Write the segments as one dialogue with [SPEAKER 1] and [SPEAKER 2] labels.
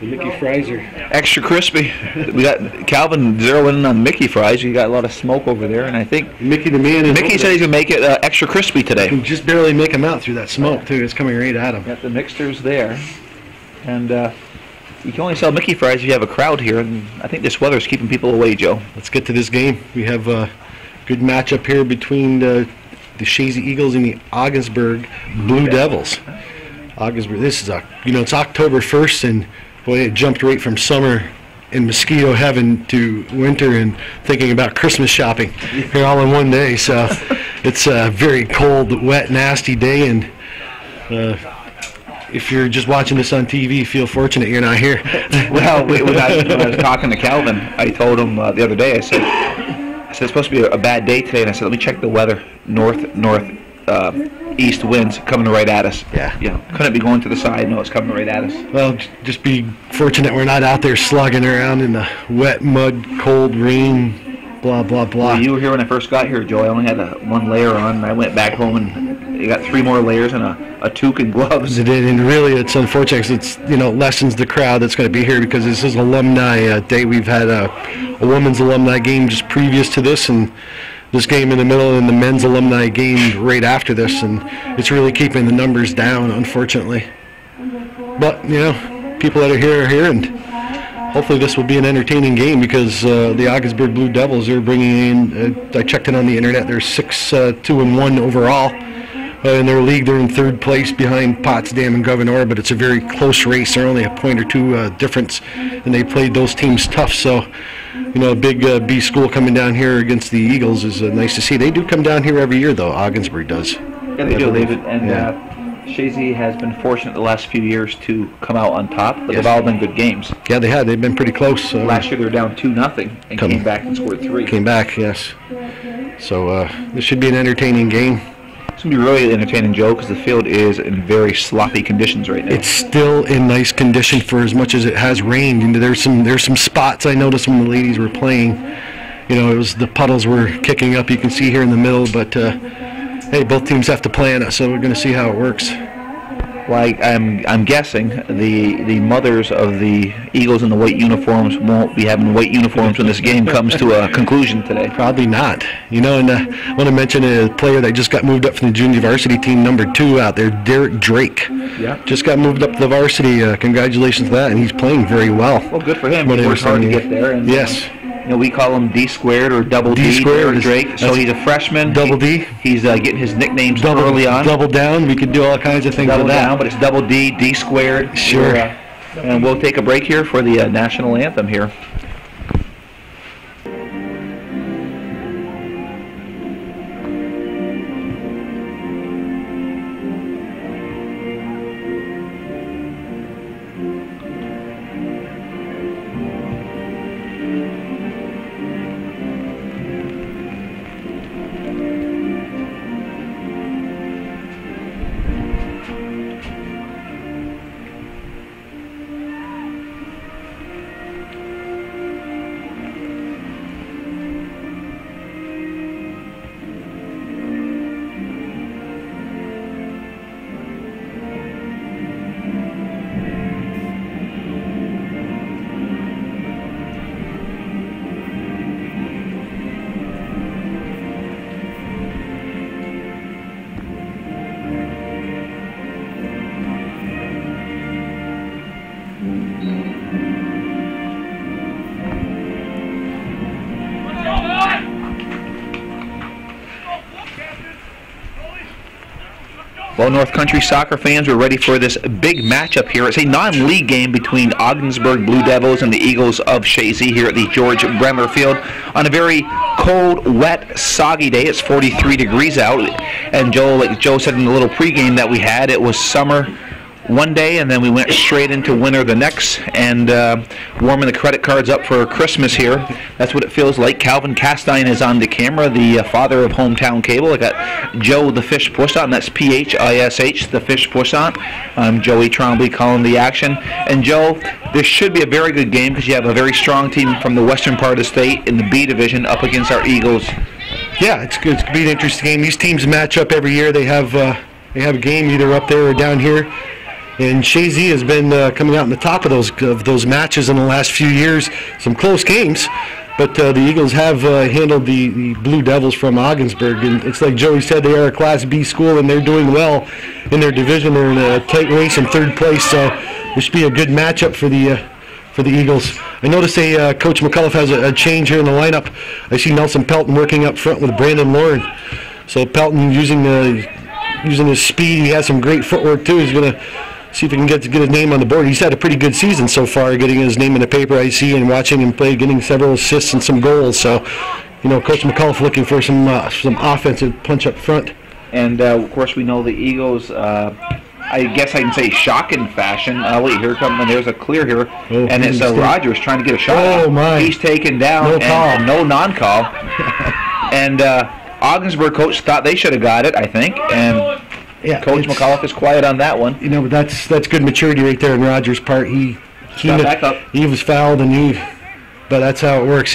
[SPEAKER 1] The Mickey fries are
[SPEAKER 2] extra crispy. We got Calvin zeroing in on Mickey fries. You got a lot of smoke over there, and I think
[SPEAKER 1] Mickey the man.
[SPEAKER 2] Mickey said he's gonna make it extra crispy today.
[SPEAKER 1] You can just barely make them out through that smoke too. It's coming right at him.
[SPEAKER 2] Got the mixers there, and you can only sell Mickey fries if you have a crowd here. And I think this weather's keeping people away, Joe.
[SPEAKER 1] Let's get to this game. We have a good matchup here between the Chazy Eagles and the Ogdensburg Blue Devils. Ogdensburg. This is it's October 1st, and boy, it jumped right from summer in mosquito heaven to winter and thinking about Christmas shopping here all in one day. So it's a very cold, wet, nasty day, and if you're just watching this on TV, feel fortunate you're not here.
[SPEAKER 2] Well, when I was talking to Calvin, I told him the other day, I said it's supposed to be a bad day today, and I said, let me check the weather. East winds coming right at us.
[SPEAKER 1] Yeah.
[SPEAKER 2] Couldn't be going to the side. No, it's coming right at us.
[SPEAKER 1] Well, just be fortunate we're not out there slugging around in the wet, mud, cold rain, blah, blah, blah.
[SPEAKER 2] Well, you were here when I first got here, Joe. I only had one layer on, and I went back home and you got 3 more layers and a toque and gloves.
[SPEAKER 1] It did, and really it's unfortunate because it's, lessens the crowd that's going to be here because this is alumni day. We've had a women's alumni game just previous to this, and this game in the middle, and the men's alumni game right after this, and it's really keeping the numbers down, unfortunately. But people that are here, and hopefully this will be an entertaining game because the Ogdensburg Blue Devils are bringing in. I checked it on the internet. They're 6-2-1 overall. In their league, they're in 3rd place behind Potsdam and Gouverneur, but it's a very close race. They're only a point or 2 difference, and they played those teams tough. So, a big B school coming down here against the Eagles is nice to see. They do come down here every year, though. Ogdensburg does.
[SPEAKER 2] Yeah, they do. Chazy has been fortunate the last few years to come out on top, but they've all been good games.
[SPEAKER 1] Yeah, they have. They've been pretty close.
[SPEAKER 2] Last year they were down 2-0 and came back and scored 3.
[SPEAKER 1] Came back, yes. So this should be an entertaining game.
[SPEAKER 2] It's going to be really entertaining, Joe, because the field is in very sloppy conditions right now.
[SPEAKER 1] It's still in nice condition for as much as it has rained. There's some spots I noticed when the ladies were playing. It was the puddles were kicking up. You can see here in the middle, but hey, both teams have to play in it, so we're going to see how it works.
[SPEAKER 2] Well, I'm guessing the mothers of the Eagles in the white uniforms won't be having white uniforms when this game comes to a conclusion today.
[SPEAKER 1] Probably not. And I want to mention a player that just got moved up from the junior varsity team, number 2 out there, Derek Drake.
[SPEAKER 2] Yeah.
[SPEAKER 1] Just got moved up to the varsity. Congratulations to that, and he's playing very well.
[SPEAKER 2] Well, good for him. He worked hard to get there. And,
[SPEAKER 1] yes.
[SPEAKER 2] We call him D squared or double D, Derek Drake. So he's a freshman.
[SPEAKER 1] Double D.
[SPEAKER 2] He's getting his nicknames early on.
[SPEAKER 1] Double down. We could do all kinds of things with that.
[SPEAKER 2] Double down, but it's double D, D squared.
[SPEAKER 1] Sure.
[SPEAKER 2] And we'll take a break here for the national anthem here. Well, North Country soccer fans, we're ready for this big matchup here. It's a non-league game between Ogdensburg Blue Devils and the Eagles of Chazy here at the George Brendler Field on a very cold, wet, soggy day. It's 43 degrees out. And Joe, like Joe said in the little pregame that we had, it was summer one day, and then we went straight into winter the next, and warming the credit cards up for Christmas here. That's what it feels like. Calvin Castine is on the camera, the father of Hometown Cable. I got Joe the Fish Puissant, and that's P-H-I-S-H, the Fish Puissant. I'm Joey Trombley calling the action. And Joe, this should be a very good game because you have a very strong team from the western part of the state in the B division up against our Eagles.
[SPEAKER 1] Yeah, it's good. It's going to be an interesting game. These teams match up every year. They have a game either up there or down here. And Chazy has been coming out on the top of those matches in the last few years. Some close games, but the Eagles have handled the Blue Devils from Ogdensburg. And it's like Joey said, they are a Class B school, and they're doing well in their division. They're in a tight race in third place, so this should be a good matchup for the Eagles. I noticed Coach McCullough has a change here in the lineup. I see Nelson Pelton working up front with Brandon Lauren. So Pelton using his speed. He has some great footwork too. He's going to see if he can get his name on the board. He's had a pretty good season so far, getting his name in the paper. I see and watching him play, getting several assists and some goals. So, Coach McCullough looking for some offensive punch up front.
[SPEAKER 2] And of course, we know the Eagles. I guess I can say shocking fashion. Wait, here comes, and there's a clear here, and it's Rogers trying to get a shot.
[SPEAKER 1] Oh my!
[SPEAKER 2] He's taken down, and no non-call. And Ogdensburg coach thought they should have got it, I think, and Coach McCullough is quiet on that one.
[SPEAKER 1] But that's good maturity right there on Rogers' part. He was fouled, but that's how it works.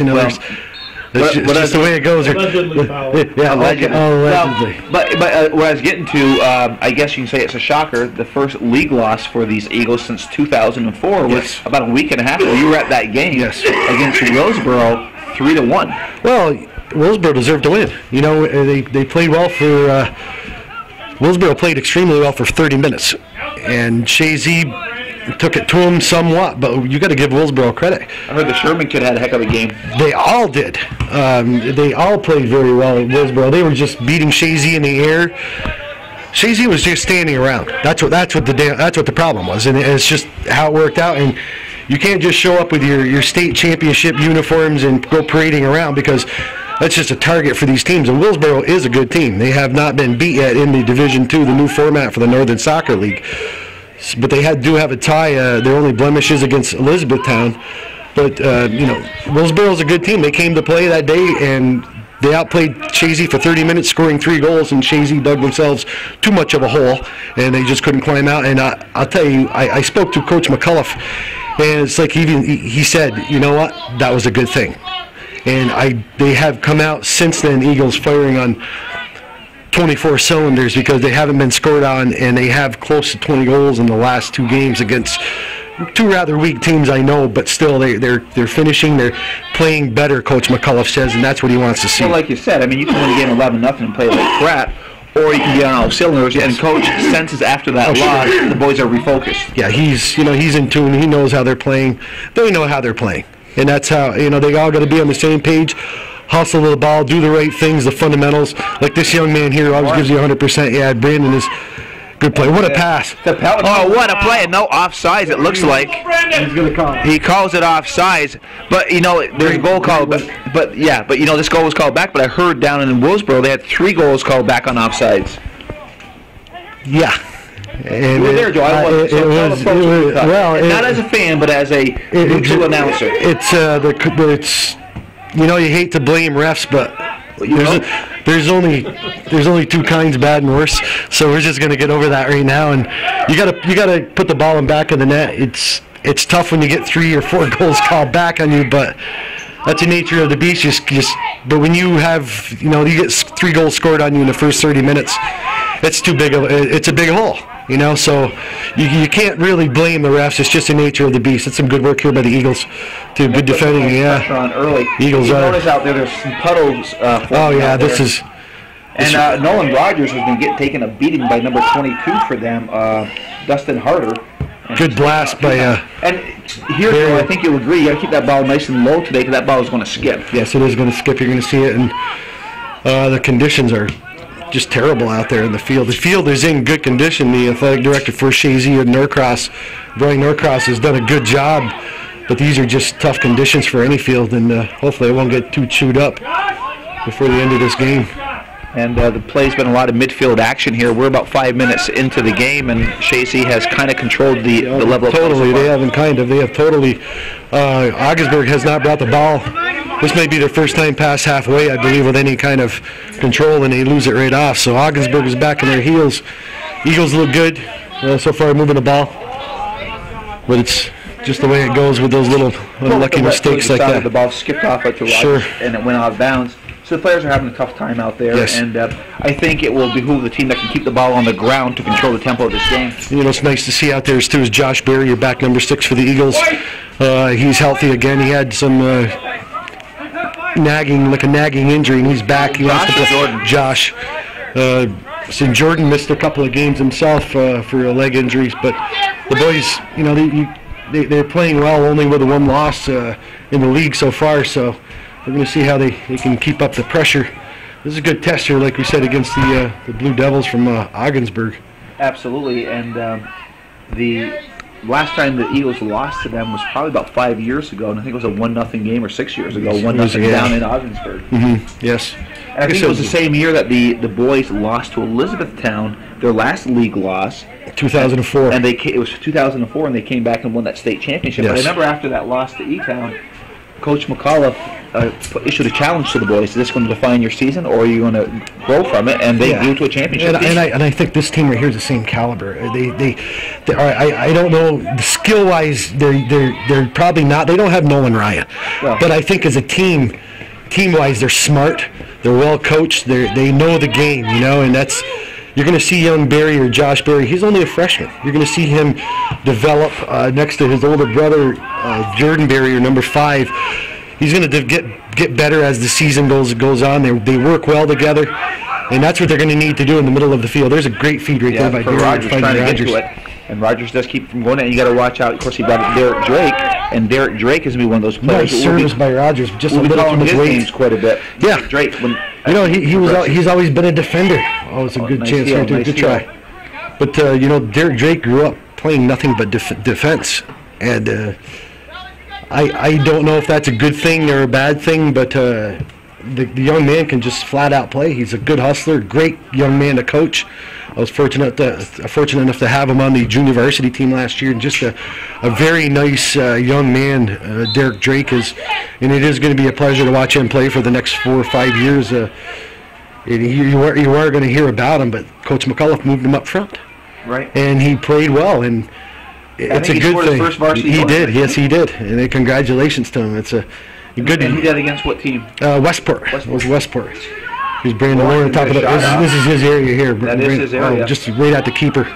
[SPEAKER 1] It's just the way it goes.
[SPEAKER 2] Allegedly.
[SPEAKER 1] Allegedly.
[SPEAKER 2] But what I was getting to, I guess you can say it's a shocker. The first league loss for these Eagles since 2004 was about a week and a half ago. You were at that game against Willsboro, 3-1.
[SPEAKER 1] Well, Willsboro deserved to win. They played well for. Willsboro played extremely well for 30 minutes, and Chazy took it to him somewhat, but you got to give Willsboro credit.
[SPEAKER 2] I heard the Sherman kid had a heck of a game.
[SPEAKER 1] They all did. They all played very well at Willsboro. They were just beating Chazy in the air. Chazy was just standing around. That's what the problem was, and it's just how it worked out. And you can't just show up with your state championship uniforms and go parading around, because that's just a target for these teams. And Willsboro is a good team. They have not been beat yet in the Division II, the new format for the Northern Soccer League. But they do have a tie. Their only blemish is against Elizabethtown. But, Willsboro's a good team. They came to play that day, and they outplayed Chazy for 30 minutes, scoring 3 goals, and Chazy dug themselves too much of a hole, and they just couldn't climb out. And I'll tell you, I spoke to Coach McCullough, and it's like he said, you know what, that was a good thing. And they have come out since then, Eagles firing on 24 cylinders, because they haven't been scored on, and they have close to 20 goals in the last 2 games against 2 rather weak teams, I know, but still they're finishing, they're playing better, Coach McCullough says, and that's what he wants to see.
[SPEAKER 2] Well, like you said, you can win a game 11-0 and play like crap, or you can be on all cylinders, and Coach senses after that loss, the boys are refocused.
[SPEAKER 1] Yeah, he's in tune, he knows how they're playing, they know how they're playing, and that's how, they all got to be on the same page. Hustle the ball, do the right things, the fundamentals. Like this young man here always gives you 100%. Yeah, Brandon is good play. What a pass.
[SPEAKER 2] Oh, what a play. No offsides, it looks like.
[SPEAKER 1] He's going to call it.
[SPEAKER 2] He calls it offsides. But, there's a goal called. But this goal was called back. But I heard down in Willsboro they had 3 goals called back on offsides.
[SPEAKER 1] Yeah. And
[SPEAKER 2] you were there, Joe. Not as a fan, but as a neutral announcer.
[SPEAKER 1] It's you hate to blame refs, but there's only 2 kinds, bad and worse. So we're just gonna get over that right now, and you gotta put the ball in back of the net. It's tough when you get 3 or 4 goals called back on you, but that's the nature of the beast. But when you have you get 3 goals scored on you in the first 30 minutes, it's a big hole. So you can't really blame the refs. It's just the nature of the beast. It's some good work here by the Eagles. Good defending. Yeah.
[SPEAKER 2] Pressure on early.
[SPEAKER 1] Eagles
[SPEAKER 2] are. Notice out there's some puddles.
[SPEAKER 1] This is.
[SPEAKER 2] And Nolan Rogers has been taking a beating by number 22 for them, Dustin Harder.
[SPEAKER 1] Good blast by.
[SPEAKER 2] And here, Joe, I think you'll agree. You got to keep that ball nice and low today, because that ball is going to skip.
[SPEAKER 1] Yes, it is going to skip. You're going to see it, and the conditions are just terrible out there in the field. The field is in good condition. The athletic director for Chazy and Norcross, Brian Norcross, has done a good job, but these are just tough conditions for any field, and hopefully it won't get too chewed up before the end of this game.
[SPEAKER 2] And the play's been a lot of midfield action here. We're about 5 minutes into the game, and Chazy has kind of controlled the level of play.
[SPEAKER 1] Totally, they have totally. Ogdensburg has not brought the ball. This may be their first time past halfway, I believe, with any kind of control, and they lose it right off. So Ogdensburg is back on their heels. Eagles look good so far, moving the ball, but it's just the way it goes with those little unlucky mistakes like that.
[SPEAKER 2] The ball skipped off at the Rogers, and it went out of bounds. So the players are having a tough time out there,
[SPEAKER 1] Yes.
[SPEAKER 2] and I think it will behoove the team that can keep the ball on the ground to control the tempo of this game.
[SPEAKER 1] You know, it's nice to see out there too is Josh Berry, your back number 6 for the Eagles. He's healthy again. He had some nagging injury, and he's back. He wants to play. Josh. So Jordan missed a couple of games himself for leg injuries, but the boys, you know, they're playing well, only with a 1 loss in the league so far. So we're going to see how they can keep up the pressure. This is a good test here, like we said, against the Blue Devils from Ogdensburg.
[SPEAKER 2] Absolutely, and the last time the Eagles lost to them was probably about 5 years ago, and I think it was a 1-0 game, or 6 years ago, 1-0 down in Ogdensburg.
[SPEAKER 1] Yes.
[SPEAKER 2] And I think it was the same year that the boys lost to Elizabethtown, their last league loss.
[SPEAKER 1] 2004.
[SPEAKER 2] And it was 2004, and they came back and won that state championship.
[SPEAKER 1] Yes.
[SPEAKER 2] But I remember after that loss to E-Town, Coach McAuliffe issued a challenge to the boys. Is this going to define your season, or are you going to grow from it? And they grew to a championship.
[SPEAKER 1] And I think this team right here is the same caliber. I don't know, skill-wise, they're probably not. They don't have Nolan Ryan, but I think as a team-wise, they're smart. They're well coached. They know the game, you know, and that's. You're going to see young Barry or Josh Barry. He's only a freshman. You're going to see him develop next to his older brother, Jordan Barry, or number 5. He's going to get better as the season goes on. They work well together, and that's what they're going to need to do in the middle of the field. There's a great feed right there by
[SPEAKER 2] Rogers trying to get to it, and Rogers does keep from going. And you got to watch out. Of course, he brought up Derek Drake, and Derek Drake is going to be one of those players.
[SPEAKER 1] Nice service by Rogers. Just a little too much weight.
[SPEAKER 2] Quite a bit.
[SPEAKER 1] Yeah,
[SPEAKER 2] Drake.
[SPEAKER 1] You know, he's always been a defender. Oh, it's a good chance right there. Good try. But you know, Derek Drake grew up playing nothing but defense, and I don't know if that's a good thing or a bad thing, but the young man can just flat out play. He's a good hustler, great young man to coach. I was fortunate enough to have him on the junior varsity team last year, and just a very nice young man, Derek Drake is, and it is going to be a pleasure to watch him play for the next 4 or 5 years. You are going to hear about him, but Coach McAuliffe moved him up front,
[SPEAKER 2] right?
[SPEAKER 1] And he played well, and it's a good thing.
[SPEAKER 2] First varsity
[SPEAKER 1] he did, yes, he did, and congratulations to him. It's a good.
[SPEAKER 2] And he did against what team?
[SPEAKER 1] Westport. It was Westport. He's Brendler on top of the. This is his area here.
[SPEAKER 2] That is his area.
[SPEAKER 1] Just right at the keeper.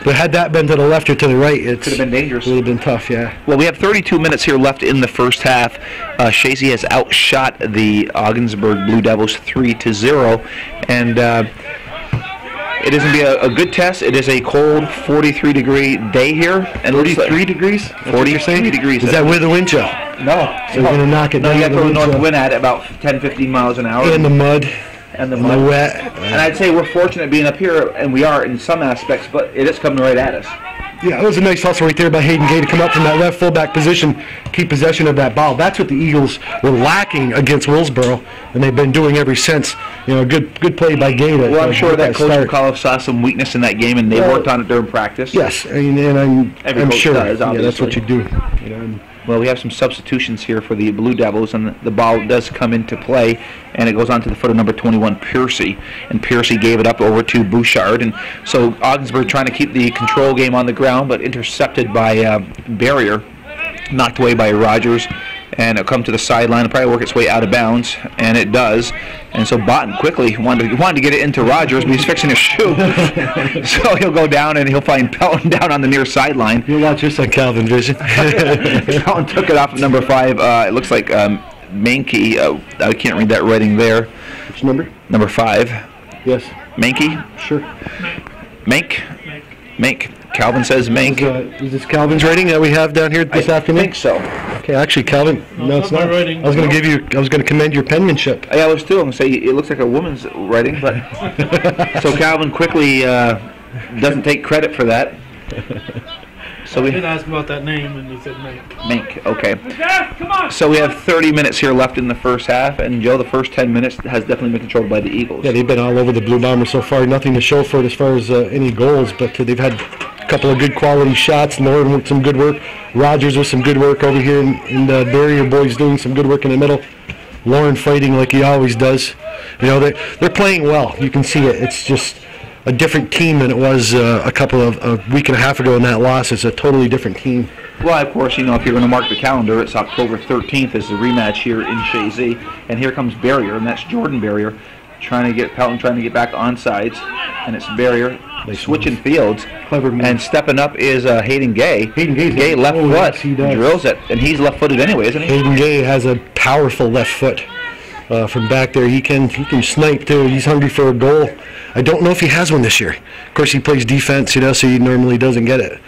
[SPEAKER 1] But had that been to the left or to the right, it
[SPEAKER 2] could have been dangerous.
[SPEAKER 1] It would have been tough, yeah.
[SPEAKER 2] Well, we have 32 minutes here left in the first half. Chazy has outshot the Ogdensburg Blue Devils 3-0, and it is going to be a good test. It is a cold 43-degree day here. And
[SPEAKER 1] 43 degrees?
[SPEAKER 2] 43 degrees.
[SPEAKER 1] Is that with the wind chill?
[SPEAKER 2] No.
[SPEAKER 1] So we're going to knock it down.
[SPEAKER 2] You got to throw the north wind at it about 10-15 miles an hour.
[SPEAKER 1] In the mud.
[SPEAKER 2] And the
[SPEAKER 1] wet.
[SPEAKER 2] And I'd say we're fortunate being up here, and we are in some aspects, but it is coming right at us.
[SPEAKER 1] Yeah, it was a nice hustle right there by Hayden Gay to come up from that left fullback position, keep possession of that ball. That's what the Eagles were lacking against Willsboro, and they've been doing ever since. You know, good play by Gay.
[SPEAKER 2] Well, I'm sure that Coach McAuliffe saw some weakness in that game, and they worked on it during practice.
[SPEAKER 1] Yes, and I'm sure that's what you do. You know,
[SPEAKER 2] well, we have some substitutions here for the Blue Devils, and the ball does come into play, and it goes on to the foot of number 21, Piercy, and Piercy gave it up over to Bouchard, and so Ogdensburg trying to keep the control game on the ground, but intercepted by Barrier, knocked away by Rogers, and it'll come to the sideline and probably work its way out of bounds, and it does. And so Botten quickly wanted to get it into Rogers, but he's fixing his shoe. So he'll go down and he'll find Pelton down on the near sideline.
[SPEAKER 1] You'll watch this on Calvin Vision.
[SPEAKER 2] Pelton took it off at number 5. It looks like Mankey. I can't read that writing there.
[SPEAKER 1] Which number?
[SPEAKER 2] Number 5.
[SPEAKER 1] Yes.
[SPEAKER 2] Mankey?
[SPEAKER 1] Sure.
[SPEAKER 2] Mank. Calvin says Mank.
[SPEAKER 1] Is this Calvin's writing that we have down here this afternoon?
[SPEAKER 2] I think so.
[SPEAKER 1] Okay, actually, Calvin, no, it's not. I was going to commend your penmanship.
[SPEAKER 2] Yeah, I was too. I'm going to say it looks like a woman's writing, but so Calvin quickly doesn't take credit for that.
[SPEAKER 3] So I did ask about that name, and he said Mank.
[SPEAKER 2] Mank, okay. So we have 30 minutes here left in the first half, and Joe, the first 10 minutes has definitely been controlled by the Eagles.
[SPEAKER 1] Yeah, they've been all over the Blue Bombers so far. Nothing to show for it as far as any goals, but they've had a couple of good quality shots. Lauren with some good work. Rogers with some good work over here, and the Barrier boys doing some good work in the middle. Lauren fighting like he always does. You know, they're playing well. You can see it. It's just a different team than it was a week and a half ago in that loss. It's a totally different team.
[SPEAKER 2] Well, of course, you know, if you're going to mark the calendar, it's October 13th is the rematch here in Chazy. And here comes Barrier, and that's Jordan Barrier, trying to get back on sides. And it's Barrier switching fields.
[SPEAKER 1] Clever move.
[SPEAKER 2] And stepping up is Hayden Gay.
[SPEAKER 1] Gay
[SPEAKER 2] left foot.
[SPEAKER 1] Yes, he does.
[SPEAKER 2] Drills it. And he's left-footed anyway, isn't he?
[SPEAKER 1] Hayden Gay has a powerful left foot. From back there, he can snipe too. He's hungry for a goal. I don't know if he has one this year. Of course, he plays defense, you know, so he normally doesn't get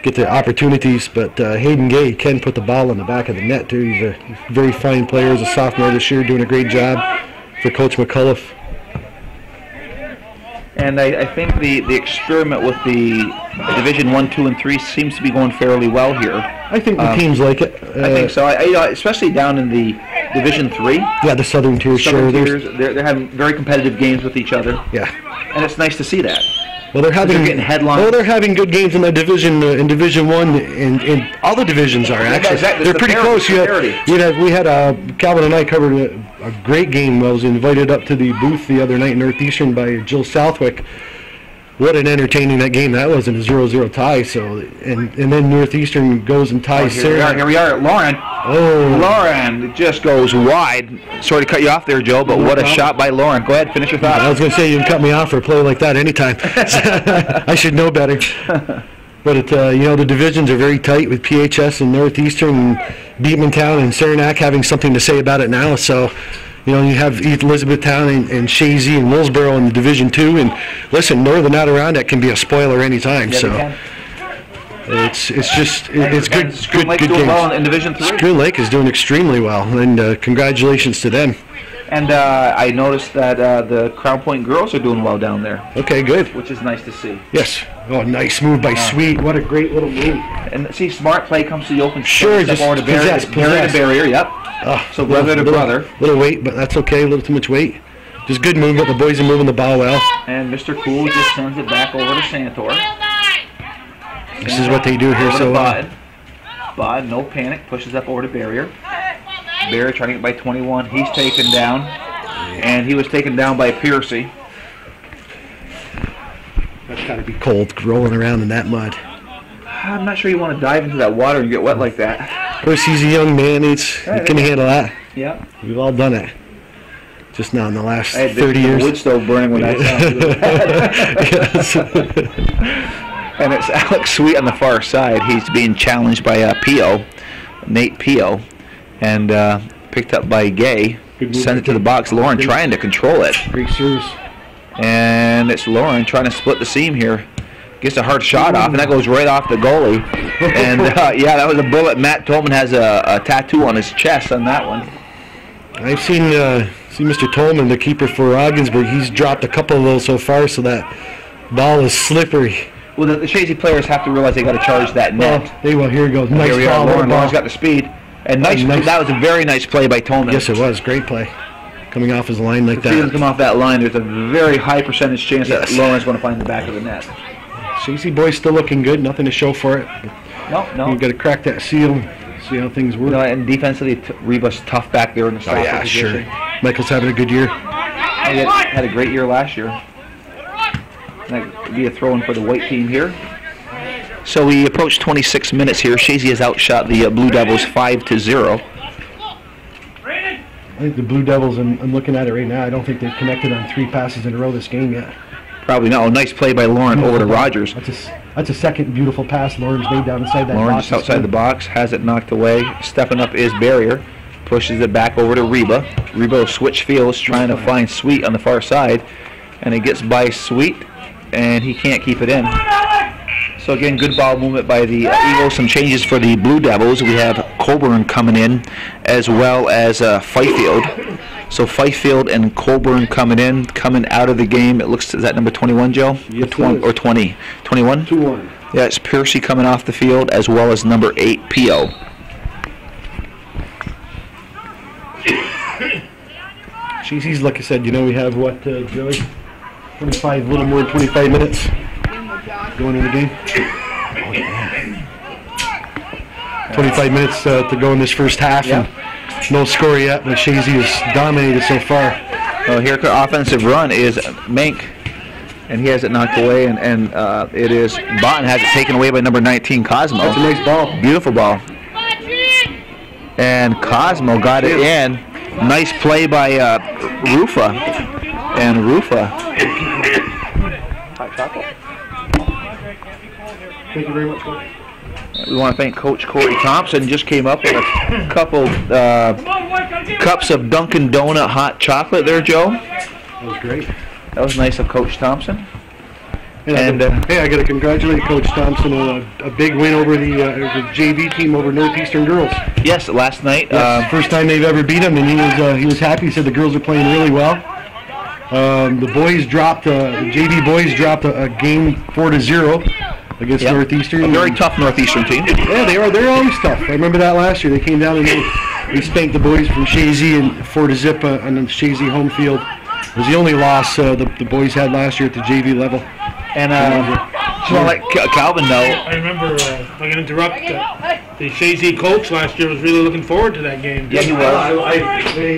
[SPEAKER 1] the opportunities. But Hayden Gay can put the ball in the back of the net too. He's a very fine player. He's a sophomore this year, doing a great job for Coach McCullough.
[SPEAKER 2] And I think the experiment with the Division 1, 2, and 3 seems to be going fairly well here.
[SPEAKER 1] I think the teams like it.
[SPEAKER 2] I think so. Especially down in the Division 3.
[SPEAKER 1] Yeah, the Southern Tier.
[SPEAKER 2] They're having very competitive games with each other.
[SPEAKER 1] Yeah.
[SPEAKER 2] And it's nice to see that.
[SPEAKER 1] Well, they're
[SPEAKER 2] getting headlines.
[SPEAKER 1] Well, they're having good games in the division, in Division 1, and all the divisions are actually.
[SPEAKER 2] Exactly.
[SPEAKER 1] They're pretty close. We had Calvin and I covered a great game. I was invited up to the booth the other night in Northeastern by Jill Southwick. What an entertaining that game that was, in a 0-0 tie. So and then Northeastern goes and ties.
[SPEAKER 2] Here we are at Lauren.
[SPEAKER 1] Oh,
[SPEAKER 2] Lauren, it just goes wide. Sorry to cut you off there, Joe, but what a shot by Lauren. Go ahead, finish your thought.
[SPEAKER 1] I was going to say you can cut me off for a play like that anytime. I should know better. But you know, the divisions are very tight with PHS and Northeastern and Beatmantown and Saranac having something to say about it now. So, you know, you have Elizabethtown and Chazy and Willsboro in the Division 2, and listen, Northern Adirondack can be a spoiler anytime.
[SPEAKER 2] Yeah,
[SPEAKER 1] so it's good.
[SPEAKER 2] Spoon Lake
[SPEAKER 1] good
[SPEAKER 2] doing
[SPEAKER 1] games.
[SPEAKER 2] well in Division 3.
[SPEAKER 1] Spoon Lake is doing extremely well, and congratulations to them.
[SPEAKER 2] And I noticed that the Crown Point girls are doing well down there.
[SPEAKER 1] Okay, good.
[SPEAKER 2] Which is nice to see.
[SPEAKER 1] Yes. Oh, nice move by Sweet. What a great little move.
[SPEAKER 2] And see, smart play comes to the open.
[SPEAKER 1] Sure, just
[SPEAKER 2] possess. Barrier, yep. So brother to brother.
[SPEAKER 1] Little weight, but that's okay. A little too much weight. Just good movement. The boys are moving the ball well.
[SPEAKER 2] And Mr. Cool just sends it back over to Santor.
[SPEAKER 1] This is what they do here so well.
[SPEAKER 2] Bod, no panic, pushes up over to Barrier. Barrier trying to get by 21. He's taken down. And he was taken down by Piercy.
[SPEAKER 1] That's got to be cold, rolling around in that mud.
[SPEAKER 2] I'm not sure you want to dive into that water and get wet like that.
[SPEAKER 1] Of course, he's a young man. He can handle that.
[SPEAKER 2] Yeah.
[SPEAKER 1] We've all done it. Just now in the last
[SPEAKER 2] I had
[SPEAKER 1] 30 years.
[SPEAKER 2] The wood stove burning when I saw it. And it's Alex Sweet on the far side. He's being challenged by Nate Pio, and picked up by Gay. Send it to the box. Lauren trying to control it.
[SPEAKER 1] Great service.
[SPEAKER 2] And it's Lauren trying to split the seam here. Gets a hard shot off, and that goes right off the goalie. And yeah, that was a bullet. Matt Tolman has a tattoo on his chest on that one.
[SPEAKER 1] I've seen Mr. Tolman, the keeper for Ogdensburg. He's dropped a couple of those so far, so that ball is slippery.
[SPEAKER 2] Well, the Chazy players have to realize they got to charge that net.
[SPEAKER 1] Well, here he goes. Nice
[SPEAKER 2] here we
[SPEAKER 1] ball.
[SPEAKER 2] Are. Lauren's got the speed. And nice. That was a very nice play by Tolman.
[SPEAKER 1] Yes, it was. Great play. Coming off his line like that.
[SPEAKER 2] If he doesn't come off that line, there's a very high percentage chance that Lauren's going to find the back of the net.
[SPEAKER 1] Chazy boys still looking good. Nothing to show for it.
[SPEAKER 2] No.
[SPEAKER 1] You've got to crack that seal and see how things work.
[SPEAKER 2] You know, and defensively, Reba's tough back there in the stopper position.
[SPEAKER 1] Sure. Michael's having a good year.
[SPEAKER 2] He had a great year last year. That would be a throw-in for the white team here. So we approach 26 minutes here. Chazy has outshot the Blue Devils 5-0.
[SPEAKER 1] I think the Blue Devils, I'm looking at it right now, I don't think they've connected on 3 passes in a row this game yet.
[SPEAKER 2] Probably not. Oh, nice play by Lauren over to Rogers.
[SPEAKER 1] That's a second beautiful pass Lauren's made down inside that box.
[SPEAKER 2] Lauren just outside the box, has it knocked away. Stepping up is Barrier. Pushes it back over to Reba. Reba will switch fields, trying to find Sweet on the far side. And it gets by Sweet, and he can't keep it in. So again, good ball movement by the Eagles. Some changes for the Blue Devils. We have Colburn coming in, as well as Fifield. So Fifield and Colburn coming out of the game. It looks, is that number 21, Joe?
[SPEAKER 1] Yes,
[SPEAKER 2] or 20? 21?
[SPEAKER 1] 2-1.
[SPEAKER 2] Yeah, it's Piercy coming off the field, as well as number 8, Pio.
[SPEAKER 1] Chazy's, like I said, you know, we have what, Joey? 25, a little more than 25 minutes going in the game. Oh, yeah. 25 minutes to go in this first half, and no score yet, but Chazy has dominated so far.
[SPEAKER 2] Well, here, offensive run is Mink. And he has it knocked away, and it is Botten has it taken away by number 19, Cosmo.
[SPEAKER 1] That's a nice ball.
[SPEAKER 2] Beautiful ball. And Cosmo got it in. Nice play by Rufa. And Rufa.
[SPEAKER 1] Thank you very much, Coach.
[SPEAKER 2] We want to thank Coach Corey Thompson. Just came up with a couple cups of Dunkin' Donut hot chocolate there, Joe.
[SPEAKER 1] That was great.
[SPEAKER 2] That was nice of Coach Thompson.
[SPEAKER 1] And hey, I got to congratulate Coach Thompson on a big win over the JV team over Northeastern girls.
[SPEAKER 2] Yes, last night.
[SPEAKER 1] Yes, first time they've ever beat them, and he was happy. He said the girls are playing really well. The boys dropped the JV boys dropped a game 4-0 against Northeastern.
[SPEAKER 2] A very tough Northeastern team.
[SPEAKER 1] Yeah, they're always tough. I remember that last year. They came down and they spanked the boys from Chazy and 4-0 on the Chazy home field. It was the only loss the boys had last year at the JV level.
[SPEAKER 2] And just want to let Calvin know.
[SPEAKER 3] I remember, if I can interrupt, the Chazy coach last year was really looking forward to that game.
[SPEAKER 2] Yeah, he was.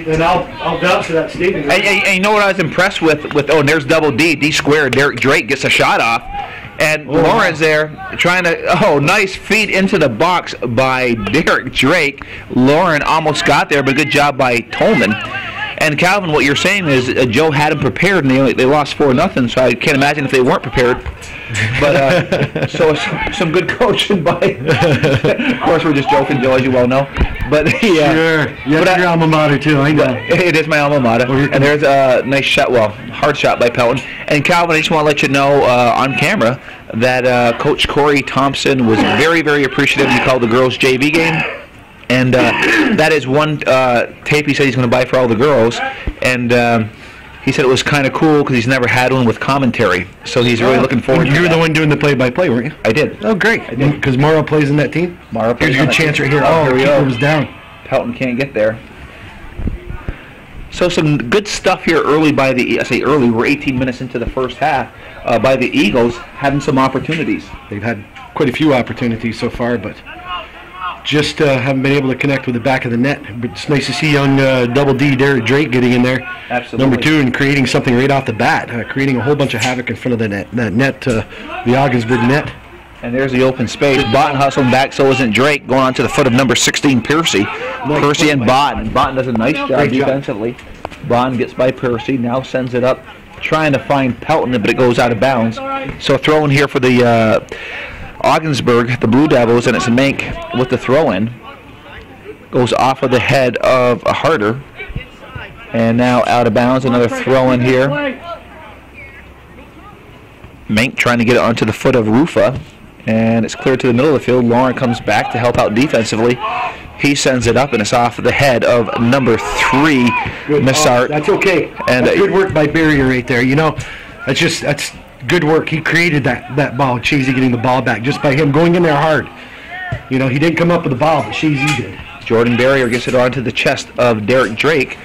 [SPEAKER 1] And I'll vouch for that statement.
[SPEAKER 2] And you know what I was impressed with? Oh, and there's double D squared. Derek Drake gets a shot off. And Lauren's there trying to, nice feed into the box by Derek Drake. Lauren almost got there, but good job by Tolman. And Calvin, what you're saying is Joe had them prepared, and they lost 4-0. So I can't imagine if they weren't prepared. But so some good coaching by. Of course, we're just joking, Joe, as you well know. But
[SPEAKER 1] sure, yeah, your alma mater too. I know
[SPEAKER 2] it is my alma mater. And there's a nice shot, hard shot by Pelton. And Calvin, I just want to let you know on camera that Coach Corey Thompson was very, very appreciative. He called the girls' JV game. And that is one tape he said he's going to buy for all the girls. And he said it was kind of cool because he's never had one with commentary. So he's really looking forward to it.
[SPEAKER 1] You were the one doing the play-by-play, weren't you?
[SPEAKER 2] I did.
[SPEAKER 1] Oh, great. I did. Because Morrow plays in that team?
[SPEAKER 2] Morrow plays.
[SPEAKER 1] Here's a good chance right here.
[SPEAKER 2] Here we go.
[SPEAKER 1] Was down.
[SPEAKER 2] Pelton can't get there. So some good stuff here early by the, I say early, we're 18 minutes into the first half, by the Eagles having some opportunities.
[SPEAKER 1] They've had quite a few opportunities so far, but just haven't been able to connect with the back of the net. But it's nice to see young Double D Derek Drake getting in there.
[SPEAKER 2] Absolutely.
[SPEAKER 1] Number 2, and creating something right off the bat, creating a whole bunch of havoc in front of the net, the Ogdensburg net.
[SPEAKER 2] And there's the open space. Botten hustling back, so isn't Drake, going on to the foot of number 16, Percy. Percy and Botten. Botten does a nice job defensively. Botten gets by Percy, now sends it up, trying to find Pelton, but it goes out of bounds. So throw in here for the Ogdensburg, the Blue Devils, and it's a Mank with the throw-in. Goes off of the head of a Harder. And now out of bounds, another throw-in here. Mank trying to get it onto the foot of Rufa. And it's clear to the middle of the field. Lauren comes back to help out defensively. He sends it up, and it's off the head of number 3, Missart.
[SPEAKER 1] That's okay.
[SPEAKER 2] And
[SPEAKER 1] that's good work by Barrier right there. You know, that's good work. He created that ball. Chazy getting the ball back just by him going in there hard. You know, he didn't come up with the ball, but Chazy did.
[SPEAKER 2] Jordan Barrier gets it onto the chest of Derek Drake.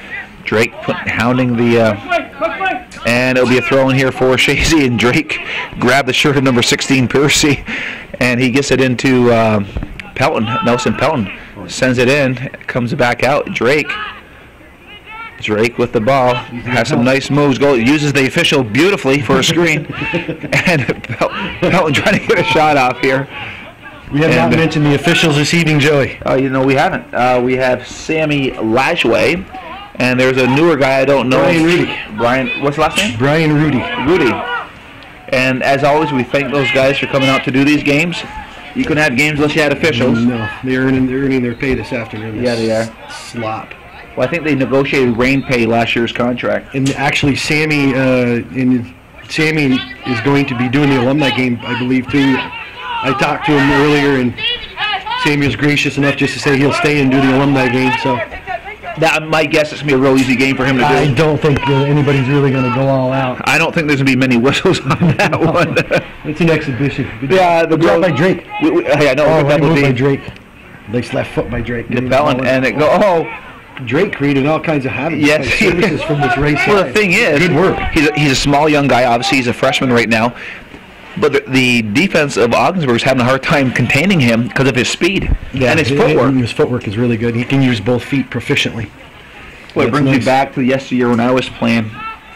[SPEAKER 2] Drake hounding the, and it'll be a throw in here for Chazy, and Drake grabbed the shirt of number 16, Percy, and he gets it into Pelton. Nelson Pelton sends it in, comes back out. Drake with the ball, has some nice moves, uses the official beautifully for a screen, and Pelton trying to get a shot off here.
[SPEAKER 1] We have not mentioned the officials this evening, Joey.
[SPEAKER 2] Oh, you know, we haven't. We have Sammy Lajway, and there's a newer guy I don't know. Brian, what's the last name?
[SPEAKER 1] Brian Rudy.
[SPEAKER 2] And as always, we thank those guys for coming out to do these games. You couldn't have games unless you had officials.
[SPEAKER 1] No, they're earning their pay this afternoon.
[SPEAKER 2] Yeah, they are.
[SPEAKER 1] Slop.
[SPEAKER 2] Well, I think they negotiated rain pay last year's contract.
[SPEAKER 1] And actually, Sammy is going to be doing the alumni game, I believe, too. I talked to him earlier, and Sammy was gracious enough just to say he'll stay and do the alumni game. So
[SPEAKER 2] that, my guess, it's going to be a real easy game for him to do.
[SPEAKER 1] I don't think anybody's really going to go all out.
[SPEAKER 2] I don't think there's going to be many whistles on that one.
[SPEAKER 1] It's an exhibition.
[SPEAKER 2] Yeah, the
[SPEAKER 1] girl by Drake.
[SPEAKER 2] I know.
[SPEAKER 1] By Drake. Nice left foot by Drake.
[SPEAKER 2] The Pelton, and it go.
[SPEAKER 1] Drake created all kinds of habits.
[SPEAKER 2] Yes,
[SPEAKER 1] services from this race.
[SPEAKER 2] Well, the thing is,
[SPEAKER 1] good work.
[SPEAKER 2] He's a small young guy. Obviously, he's a freshman right now. But the defense of Ogdensburg is having a hard time containing him because of his speed and his footwork.
[SPEAKER 1] His footwork is really good. He can use both feet proficiently.
[SPEAKER 2] Well, it brings me back to yesteryear when I was playing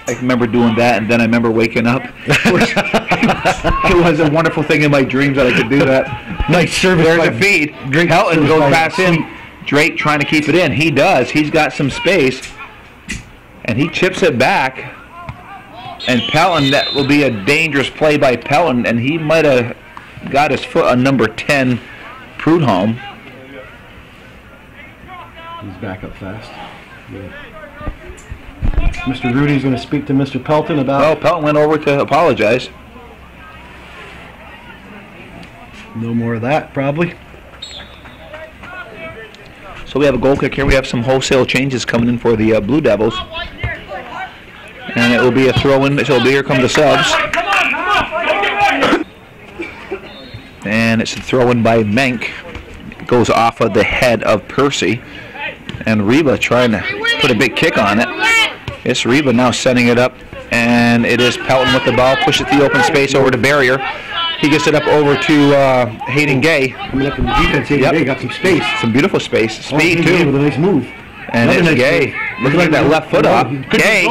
[SPEAKER 2] I remember doing that, and then I remember waking up. It was a wonderful thing in my dreams that I could do that.
[SPEAKER 1] Nice service.
[SPEAKER 2] There's a feed. Pelton goes past him. Drake trying to keep it in. He does. He's got some space, and he chips it back. And Pelton, that will be a dangerous play by Pelton, and he might have got his foot on number 10, Prudhomme.
[SPEAKER 1] He's back up fast. Yeah. Mr. Rudy's going to speak to Mr. Pelton about...
[SPEAKER 2] Well, Pelton went over to apologize.
[SPEAKER 1] No more of that, probably.
[SPEAKER 2] So we have a goal kick here. We have some wholesale changes coming in for the Blue Devils. And it will be a throw-in. So here come the subs. And it's a throw-in by Menk. It goes off of the head of Percy. And Reba trying to put a big kick on it. It's Reba now setting it up. And it is Pelton with the ball. Pushes the open space over to Barrier. He gets it up over to Hayden Gay.
[SPEAKER 1] Coming up from the defense, Hayden Gay got some space.
[SPEAKER 2] Some beautiful space. Speed, too.
[SPEAKER 1] With a nice move.
[SPEAKER 2] And it's Gay. Looking like that left foot off. Gay.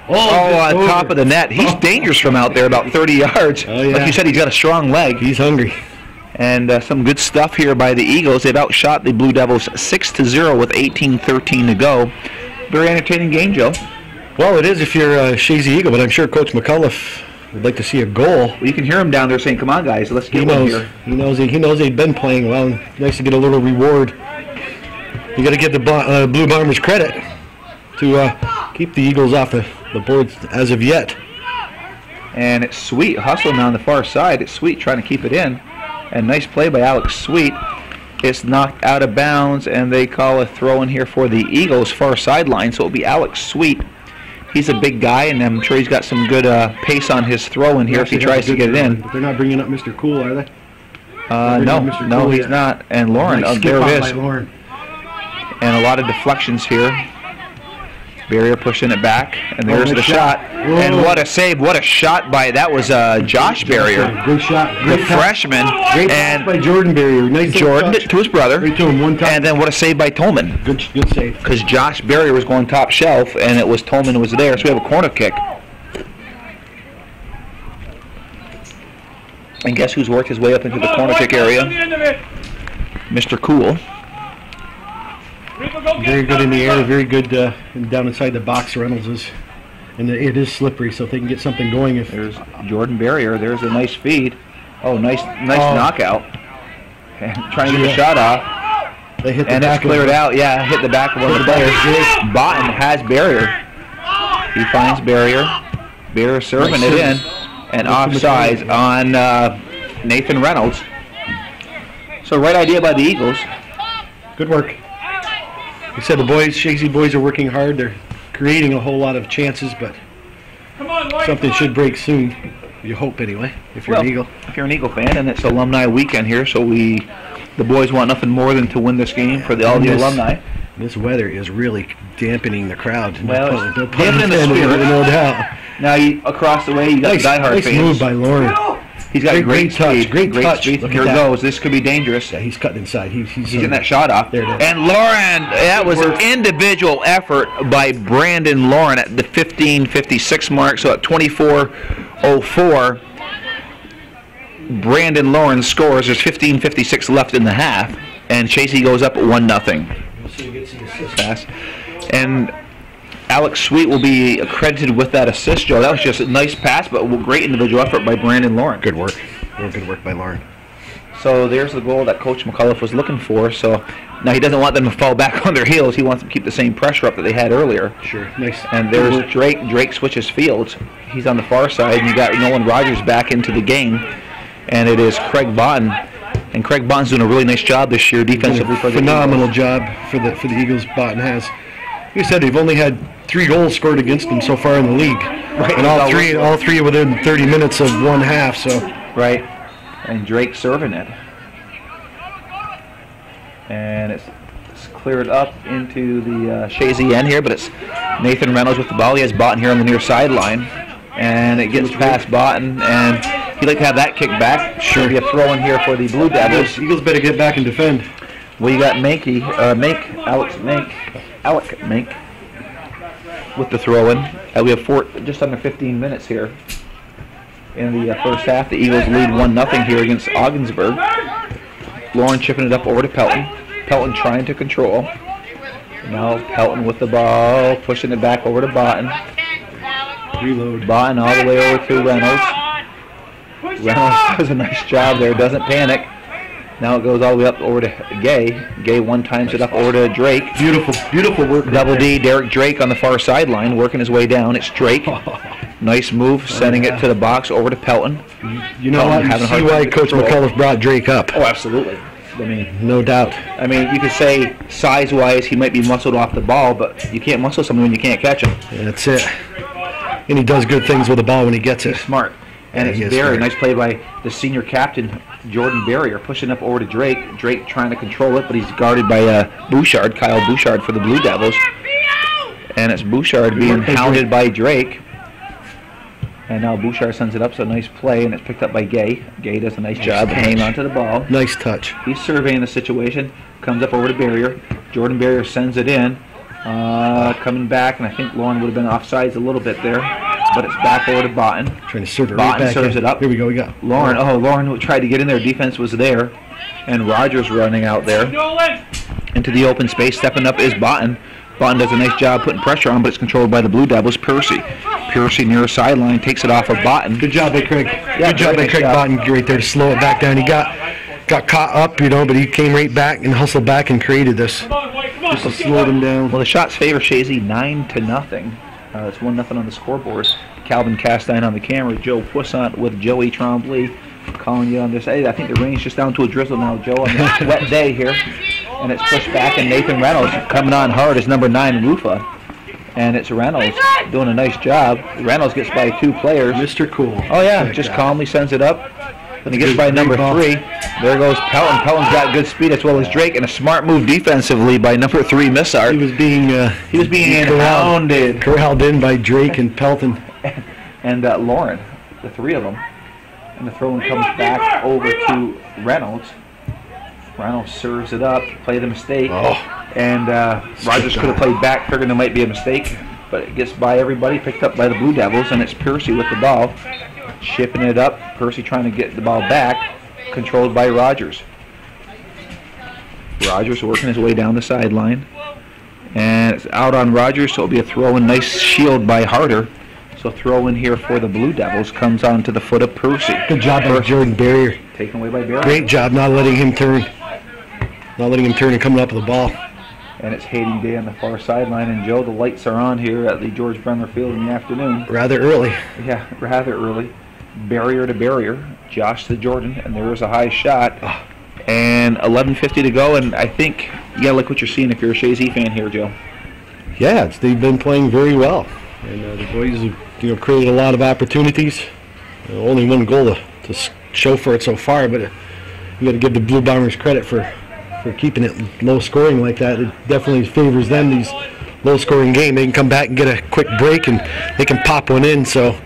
[SPEAKER 2] On top of the net. He's dangerous from out there, about 30 yards.
[SPEAKER 1] Oh, yeah.
[SPEAKER 2] Like you said, he's got a strong leg.
[SPEAKER 1] He's hungry.
[SPEAKER 2] And some good stuff here by the Eagles. They've outshot the Blue Devils 6-0 with 18:13 to go. Very entertaining game, Joe.
[SPEAKER 1] Well, it is if you're a Chazy Eagle, but I'm sure Coach McAuliffe would like to see a goal.
[SPEAKER 2] Well, you can hear him down there saying, "Come on, guys, let's get one here."
[SPEAKER 1] He knows they've been playing well. Nice to get a little reward. You got to give the Blue Bombers credit to keep the Eagles off the boards as of yet.
[SPEAKER 2] And it's Sweet hustling on the far side. It's Sweet trying to keep it in. And nice play by Alex Sweet. It's knocked out of bounds, and they call a throw in here for the Eagles far sideline. So it'll be Alex Sweet. He's a big guy, and I'm sure he's got some good pace on his throw in here if he tries to get it in.
[SPEAKER 1] But they're not bringing up Mr. Cool, are they?
[SPEAKER 2] No, he's not. And Lauren, there it is. And a lot of deflections here. Barrier pushing it back, and there's the shot. And what a save! What a shot by Josh Barrier,
[SPEAKER 1] great shot,
[SPEAKER 2] the freshman,
[SPEAKER 1] great
[SPEAKER 2] and
[SPEAKER 1] by Jordan Barrier. Nice
[SPEAKER 2] Jordan to his brother,
[SPEAKER 1] right to him one time.
[SPEAKER 2] And then what a save by Tolman.
[SPEAKER 1] Good save.
[SPEAKER 2] Because Josh Barrier was going top shelf, and it was Tolman who was there. So we have a corner kick. And guess who's worked his way up into the corner kick area? Mr. Cool.
[SPEAKER 1] Very good in the air, very good down inside the box. Reynolds is, and it is slippery, so if they can get something going. If
[SPEAKER 2] there's Jordan Barrier, there's a nice feed. Oh, nice knockout. And trying to get the shot off.
[SPEAKER 1] They hit the
[SPEAKER 2] and
[SPEAKER 1] back
[SPEAKER 2] it's cleared out. Yeah, hit the back of one of the players. Botten has Barrier. He finds Barrier. Barrier serving it in, and offsides on Nathan Reynolds. So right idea by the Eagles.
[SPEAKER 1] Good work. Like I said, the Chazy boys are working hard. They're creating a whole lot of chances, but something should break soon. You hope, anyway, if you're an Eagle.
[SPEAKER 2] If you're an Eagle fan, and it's alumni weekend here, so the boys want nothing more than to win this game for all the alumni.
[SPEAKER 1] This weather is really dampening the crowd.
[SPEAKER 2] Well,
[SPEAKER 1] no
[SPEAKER 2] dampening the spirit,
[SPEAKER 1] no doubt.
[SPEAKER 2] Now, across the way, you got diehard fans.
[SPEAKER 1] Nice move by Lauren.
[SPEAKER 2] He's got great touch. Great touch.
[SPEAKER 1] Here
[SPEAKER 2] it goes. This could be dangerous.
[SPEAKER 1] Yeah, he's cutting inside. He's
[SPEAKER 2] getting that shot off.
[SPEAKER 1] There it is.
[SPEAKER 2] And Lauren, that was an individual effort by Brandon Lauren at the 15:56 mark. So at 24:04, Brandon Lauren scores. There's 15:56 left in the half, and Chazy goes up 1-0. Pass. And Alex Sweet will be credited with that assist, Joe. That was just a nice pass, but a great individual effort by Brandon Lauren.
[SPEAKER 1] Good work. Good work by Lauren.
[SPEAKER 2] So there's the goal that Coach McAuliffe was looking for. So now he doesn't want them to fall back on their heels. He wants them to keep the same pressure up that they had earlier.
[SPEAKER 1] Sure. Nice.
[SPEAKER 2] And there's Drake. Drake switches fields. He's on the far side, and you got Nolan Rogers back into the game. And it is Craig Botten. And Craig Botten's doing a really nice job this year defensively for the
[SPEAKER 1] phenomenal job for the Eagles. Botten has. Like I said, they've only had 3 goals scored against them so far in the league,
[SPEAKER 2] right?
[SPEAKER 1] And all three within 30 minutes of one half. So
[SPEAKER 2] right, and Drake serving it, and it's cleared up into the Chazy end here, but it's Nathan Reynolds with the ball. He has Botten here on the near sideline, and it gets past Botten, and he'd like to have that kick back. Sure, be a throw in here for the Blue Devils.
[SPEAKER 1] Eagles better get back and defend.
[SPEAKER 2] Well, you got Alec Mink. with the throw-in. We have just under 15 minutes here in the first half. The Eagles lead 1-0 here against Ogdensburg. Lauren chipping it up over to Pelton. Pelton trying to control. Now Pelton with the ball, pushing it back over to Botten.
[SPEAKER 1] Reload.
[SPEAKER 2] Botten all the way over to Reynolds. Reynolds does a nice job there, doesn't panic. Now it goes all the way up over to Gay. Gay one times it up over to Drake.
[SPEAKER 1] Beautiful work.
[SPEAKER 2] Double D, Derek Drake on the far sideline, working his way down. It's Drake. Nice move, sending it to the box over to Pelton.
[SPEAKER 1] You know what? You see why Coach McCullough brought Drake up.
[SPEAKER 2] Oh, absolutely. I mean,
[SPEAKER 1] no doubt.
[SPEAKER 2] I mean, you could say size-wise he might be muscled off the ball, but you can't muscle someone when you can't catch him.
[SPEAKER 1] Yeah, that's it. And he does good things with the ball when he gets it.
[SPEAKER 2] He's smart. And it's very nice play by the senior captain, Jordan Barrier, pushing up over to Drake. Drake trying to control it, but he's guarded by Bouchard, Kyle Bouchard for the Blue Devils. And it's Bouchard being hounded by Drake. And now Bouchard sends it up, so nice play, and it's picked up by Gay. Gay does a nice job hanging onto the ball.
[SPEAKER 1] Nice touch.
[SPEAKER 2] He's surveying the situation, comes up over to Barrier. Jordan Barrier sends it in. Coming back, and I think Lauren would have been offsides a little bit there, but it's back over to Botten.
[SPEAKER 1] Trying to serve it
[SPEAKER 2] Botten
[SPEAKER 1] right back
[SPEAKER 2] serves
[SPEAKER 1] in.
[SPEAKER 2] it up.
[SPEAKER 1] Here we go. We got
[SPEAKER 2] Lauren. Oh, Lauren tried to get in there. Defense was there, and Rogers running out there into the open space. Stepping up is Botten. Botten does a nice job putting pressure on, but it's controlled by the Blue Devils. Percy near the sideline takes it off of Botten.
[SPEAKER 1] Good job by Craig.
[SPEAKER 2] Yeah,
[SPEAKER 1] good job by Craig Botten right there to slow it back down. He got caught up, but he came right back and hustled back and created this. Just to slow them down.
[SPEAKER 2] Well, the shots favor Chazy 9-0. It's 1-0 on the scoreboard. Calvin Castine on the camera. Joe Poissant with Joey Tremblay calling you on this. Hey, I think the rain's just down to a drizzle now, Joe, on this wet day here. And it's pushed back, and Nathan Reynolds coming on hard is number 9, Rufa. And it's Reynolds doing a nice job. Reynolds gets by 2 players.
[SPEAKER 1] Mr. Cool.
[SPEAKER 2] Oh, yeah, just calmly sends it up. Then he gets by number 3. There goes Pelton. Pelton's got good speed as well as Drake, and a smart move defensively by number 3, Missart.
[SPEAKER 1] He was being
[SPEAKER 2] hounded.
[SPEAKER 1] Corralled in by Drake and Pelton.
[SPEAKER 2] And Lauren, the 3 of them. And the throw-in comes back over to Reynolds. Reynolds serves it up, played a mistake. And Rogers could have played back, figuring there might be a mistake. But it gets by everybody, picked up by the Blue Devils, and it's Percy with the ball. Shipping it up, Percy trying to get the ball back, controlled by Rogers. Rogers working his way down the sideline. And it's out on Rogers, so it'll be a throw-in. Nice shield by Harder. So throw-in here for the Blue Devils comes on to the foot of Percy.
[SPEAKER 1] Good job by Jordan Barrier.
[SPEAKER 2] Taken away by Barrier.
[SPEAKER 1] Great job not letting him turn. Not letting him turn and coming up with the ball.
[SPEAKER 2] And it's Hayden Day on the far sideline. And Joe, the lights are on here at the George Brendler Field in the afternoon.
[SPEAKER 1] Rather early.
[SPEAKER 2] Yeah, rather early. Barrier to Barrier. Josh to Jordan. And there is a high shot. And 11:50 to go. And I think you got to like what you're seeing if you're a Chazy fan here, Joe.
[SPEAKER 1] Yeah, they've been playing very well. And the boys have created a lot of opportunities. Only one goal to show for it so far, but you got to give the Blue Bombers credit for keeping it low scoring like that. It definitely favors them, these low scoring games. They can come back and get a quick break and they can pop one in, so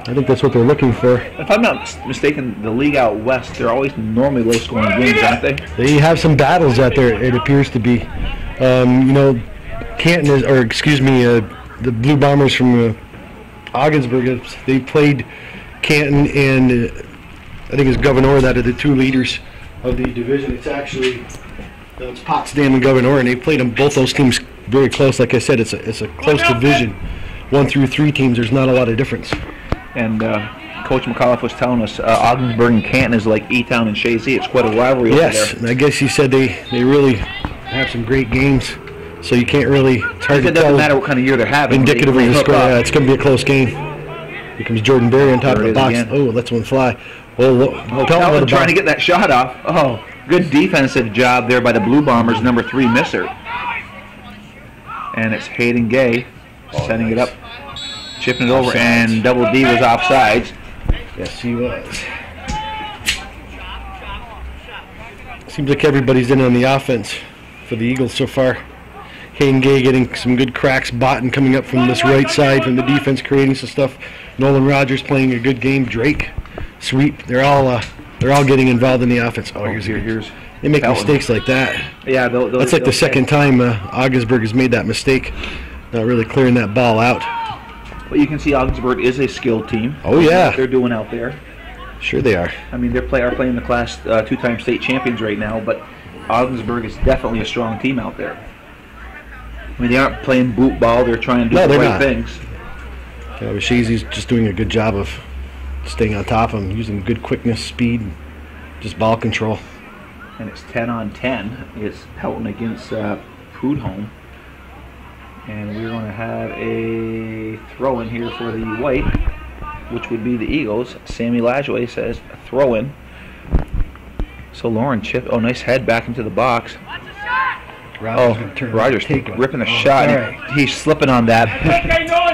[SPEAKER 1] I think that's what they're looking for.
[SPEAKER 2] If I'm not mistaken, the league out west, they're always normally low scoring games, aren't they?
[SPEAKER 1] They have some battles out there, it appears to be. Canton is, or excuse me, the Blue Bombers from Ogdensburg, they played Canton and I think it's Governor that are the 2 leaders of the division. It's actually it's Potsdam and Governor, and they played them, both those teams very close. Like I said, it's a close division. 1 through 3 teams, there's not a lot of difference.
[SPEAKER 2] And Coach McAuliffe was telling us Ogdensburg and Canton is like E-Town and Chazy. It's quite a rivalry over there.
[SPEAKER 1] Yes, and I guess he said they really have some great games. So you can't really. It's hard to tell. It doesn't
[SPEAKER 2] matter what kind of year they're having.
[SPEAKER 1] Indicative of the score. Yeah, it's going to be a close game. Here comes Jordan Barrier on top of the box. Again. Oh, lets one fly.
[SPEAKER 2] Pelton trying to get that shot off. Oh, good defensive job there by the Blue Bombers, number 3 Misser. And it's Hayden Gay setting it up, chipping it over, and Double D was offsides.
[SPEAKER 1] Yes, he was. Seems like everybody's in on the offense for the Eagles so far. Hayden Gay getting some good cracks. Botten coming up from this right side from the defense, creating some stuff. Nolan Rogers playing a good game. Drake, sweep. They're all getting involved in the offense. Here's they make mistakes like that.
[SPEAKER 2] Yeah,
[SPEAKER 1] that's like the second time Ogdensburg has made that mistake. Not really clearing that ball out.
[SPEAKER 2] But you can see Ogdensburg is a skilled team.
[SPEAKER 1] Oh, yeah.
[SPEAKER 2] What they're doing out there.
[SPEAKER 1] Sure they are.
[SPEAKER 2] I mean, are playing the Class 2-time state champions right now, but Ogdensburg is definitely a strong team out there. I mean, they aren't playing boot ball. They're trying to do the right things.
[SPEAKER 1] Yeah, but Chazy's just doing a good job of staying on top of him, using good quickness, speed, just ball control.
[SPEAKER 2] And it's 10-on-10. It's Pelton against Prudhomme. And we're going to have a throw-in here for the white, which would be the Eagles. Sammy Lajway says throw-in. So Lauren chipped. Oh, nice head back into the box. Rogers ripping a shot.
[SPEAKER 1] Right.
[SPEAKER 2] He's slipping on that.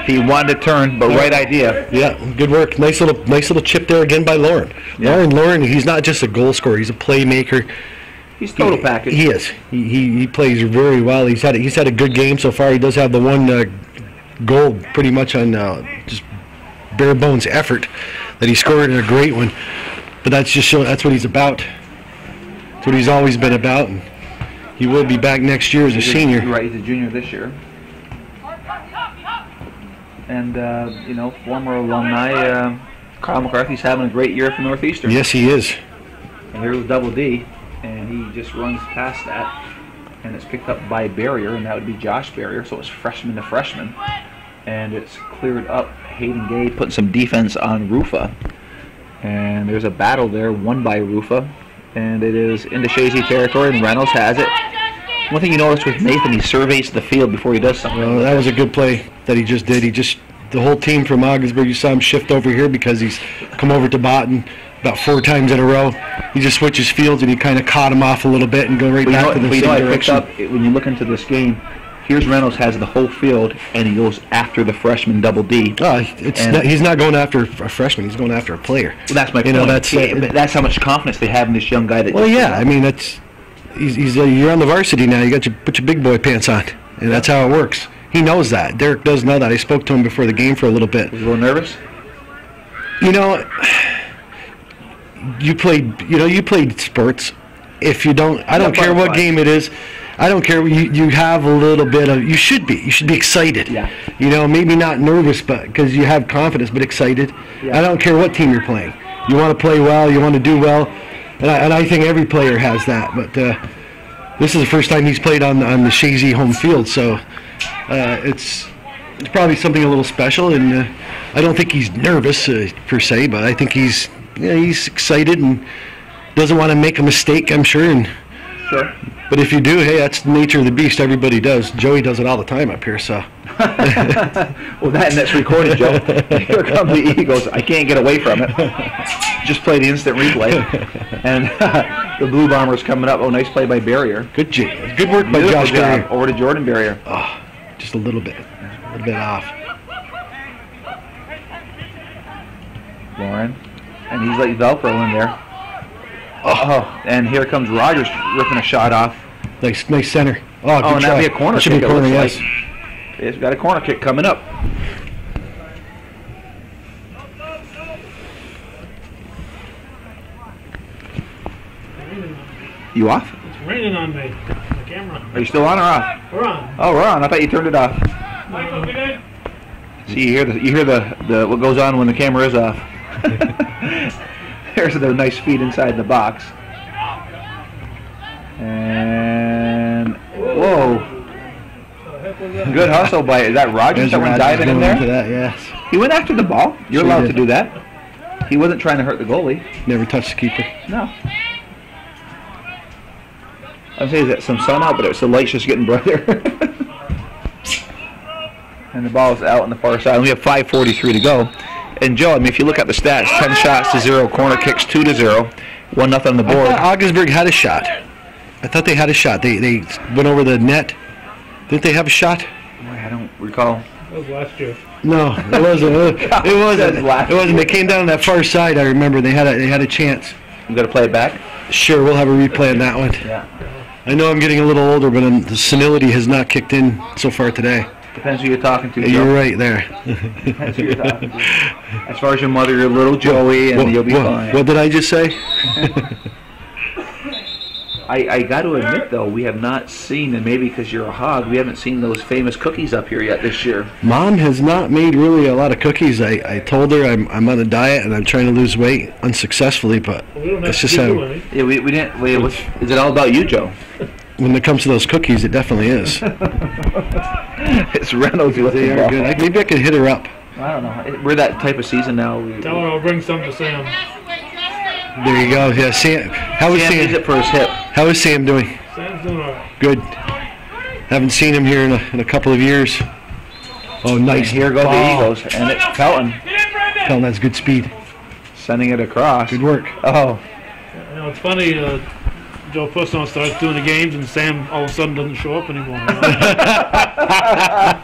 [SPEAKER 2] He wanted to turn, but right idea.
[SPEAKER 1] Yeah, good work. Nice little chip there again by Lauren.
[SPEAKER 2] Yeah.
[SPEAKER 1] Lauren, he's not just a goal scorer. He's a playmaker.
[SPEAKER 2] He's total package.
[SPEAKER 1] He is. He plays very well. He's had a good game so far. He does have the one goal pretty much on just bare bones effort that he scored, in a great one. But that's just showing that's what he's about. That's what he's always been about. And he will be back next year as a senior.
[SPEAKER 2] Right, he's a junior this year. And, former alumni, Kyle McCarthy's having a great year for Northeastern.
[SPEAKER 1] Yes, he is.
[SPEAKER 2] And here's Double D, and he just runs past that. And it's picked up by Barrier, and that would be Josh Barrier, so it's freshman to freshman. And it's cleared up. Hayden Gay putting some defense on Rufa. And there's a battle there, won by Rufa. And it is into Chazy territory, and Reynolds has it. One thing you notice with Nathan, he surveys the field before he does something.
[SPEAKER 1] Well, that was a good play that he just did. The whole team from Ogdensburg, you saw him shift over here because he's come over to Botten about 4 times in a row. He just switches fields, and he kind of caught him off a little bit and go right back to the same direction.
[SPEAKER 2] When you look into this game, here's Reynolds has the whole field, and he goes after the freshman Double D.
[SPEAKER 1] He's not going after a freshman. He's going after a player.
[SPEAKER 2] Well, that's my point. That's how much confidence they have in this young guy.
[SPEAKER 1] I mean, you're on the varsity now. You got to put your big boy pants on, and that's how it works. He knows that. Derek does know that. I spoke to him before the game for a little bit.
[SPEAKER 2] Was he a little nervous?
[SPEAKER 1] You played sports. If you don't, I don't care what game it is. I don't care. You have a little bit of. You should be excited.
[SPEAKER 2] Yeah.
[SPEAKER 1] Maybe not nervous, but because you have confidence, but excited. Yeah. I don't care what team you're playing. You want to play well. You want to do well, and I think every player has that. But this is the first time he's played on the Chazy home field, so it's probably something a little special. And I don't think he's nervous per se, but I think he's excited and doesn't want to make a mistake. I'm sure. And
[SPEAKER 2] sure.
[SPEAKER 1] But if you do, hey, that's the nature of the beast. Everybody does. Joey does it all the time up here, so.
[SPEAKER 2] Well, that's recorded, Joe. Here come the Eagles. I can't get away from it. Just play the instant replay. And the Blue Bombers coming up. Oh, nice play by Barrier.
[SPEAKER 1] Good work by Josh Barrier.
[SPEAKER 2] Over to Jordan Barrier.
[SPEAKER 1] Oh, just a little bit off.
[SPEAKER 2] Lauren. And he's like Velcro in there. Oh, and here comes Rogers ripping a shot off.
[SPEAKER 1] Nice center. Oh, good
[SPEAKER 2] and that'd be a corner kick.
[SPEAKER 1] Should be a corner, yes.
[SPEAKER 2] He's got a corner kick coming up. You off?
[SPEAKER 3] It's raining on me. The camera.
[SPEAKER 2] Are you still on or off?
[SPEAKER 3] We're on.
[SPEAKER 2] Oh, we're on. I thought you turned it off. See, you hear the what goes on when the camera is off. There's the nice feed inside the box. And whoa. Good hustle by, is that Rogers that went diving in there?
[SPEAKER 1] That, yes.
[SPEAKER 2] He went after the ball. You're allowed to do that. He wasn't trying to hurt the goalie.
[SPEAKER 1] Never touched the keeper.
[SPEAKER 2] No. I'd say that some sun out, but the light's just getting brighter. And the ball is out on the far side. We have 5:43 to go. And Joe, I mean, if you look at the stats, 10 shots to 0, corner kicks 2-0, 1-0 on the board.
[SPEAKER 1] I thought Ogdensburg had a shot. I thought they had a shot. They went over the net. Didn't they have a shot?
[SPEAKER 2] I don't recall.
[SPEAKER 3] That was last year.
[SPEAKER 1] No, it wasn't. It wasn't. They came down on that far side. I remember they had a chance.
[SPEAKER 2] You got to play it back?
[SPEAKER 1] Sure, we'll have a replay on that one.
[SPEAKER 2] Yeah.
[SPEAKER 1] I know I'm getting a little older, but the senility has not kicked in so far today.
[SPEAKER 2] Depends who you're talking to, Joe.
[SPEAKER 1] You're right there.
[SPEAKER 2] Depends who you're talking to. As far as your mother, you're little Joey, and you'll be fine.
[SPEAKER 1] What did I just say?
[SPEAKER 2] I got to admit, though, we have not seen, and maybe because you're a hog, we haven't seen those famous cookies up here yet this year.
[SPEAKER 1] Mom has not made really a lot of cookies. I told her I'm on a diet and I'm trying to lose weight unsuccessfully, but that's just how.
[SPEAKER 2] Yeah, we didn't. Is it all about you, Joe?
[SPEAKER 1] When it comes to those cookies, it definitely is.
[SPEAKER 2] It's Reynolds.
[SPEAKER 1] They are good. Maybe I could hit her up.
[SPEAKER 2] I don't know. We're that type of season now.
[SPEAKER 3] Tell her I'll bring some to Sam.
[SPEAKER 1] There you go. Yeah, Sam. How is
[SPEAKER 2] Sam
[SPEAKER 1] Sam?
[SPEAKER 2] needs it for his hip.
[SPEAKER 1] How is Sam doing?
[SPEAKER 3] Sam's doing all right.
[SPEAKER 1] Good. Haven't seen him here in a couple of years. Oh, nice.
[SPEAKER 2] And here go the Eagles, and it's Pelton.
[SPEAKER 1] Pelton has good speed.
[SPEAKER 2] Sending it across.
[SPEAKER 1] Good work.
[SPEAKER 2] Oh.
[SPEAKER 3] You know, it's funny. Joe Pussno starts doing the games, and Sam all of a sudden doesn't show up anymore.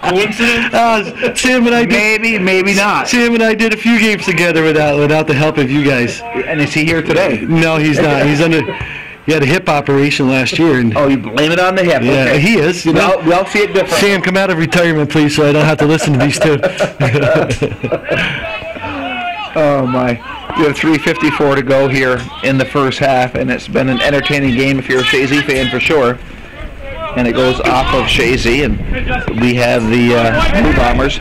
[SPEAKER 3] Coincidence?
[SPEAKER 1] Sam and I did.
[SPEAKER 2] Maybe not.
[SPEAKER 1] Sam and I did a few games together without the help of you guys.
[SPEAKER 2] And is he here today?
[SPEAKER 1] No, he's not. He's under. He had a hip operation last year, and
[SPEAKER 2] you blame it on the hip.
[SPEAKER 1] yeah,
[SPEAKER 2] okay.
[SPEAKER 1] he is. You know,
[SPEAKER 2] we all see it different.
[SPEAKER 1] Sam, come out of retirement, please, so I don't have to listen to these two.
[SPEAKER 2] Oh my! We have 3:54 to go here in the first half, and it's been an entertaining game if you're a Chazy fan for sure. And it goes off of Chazy, and we have the Blue Bombers,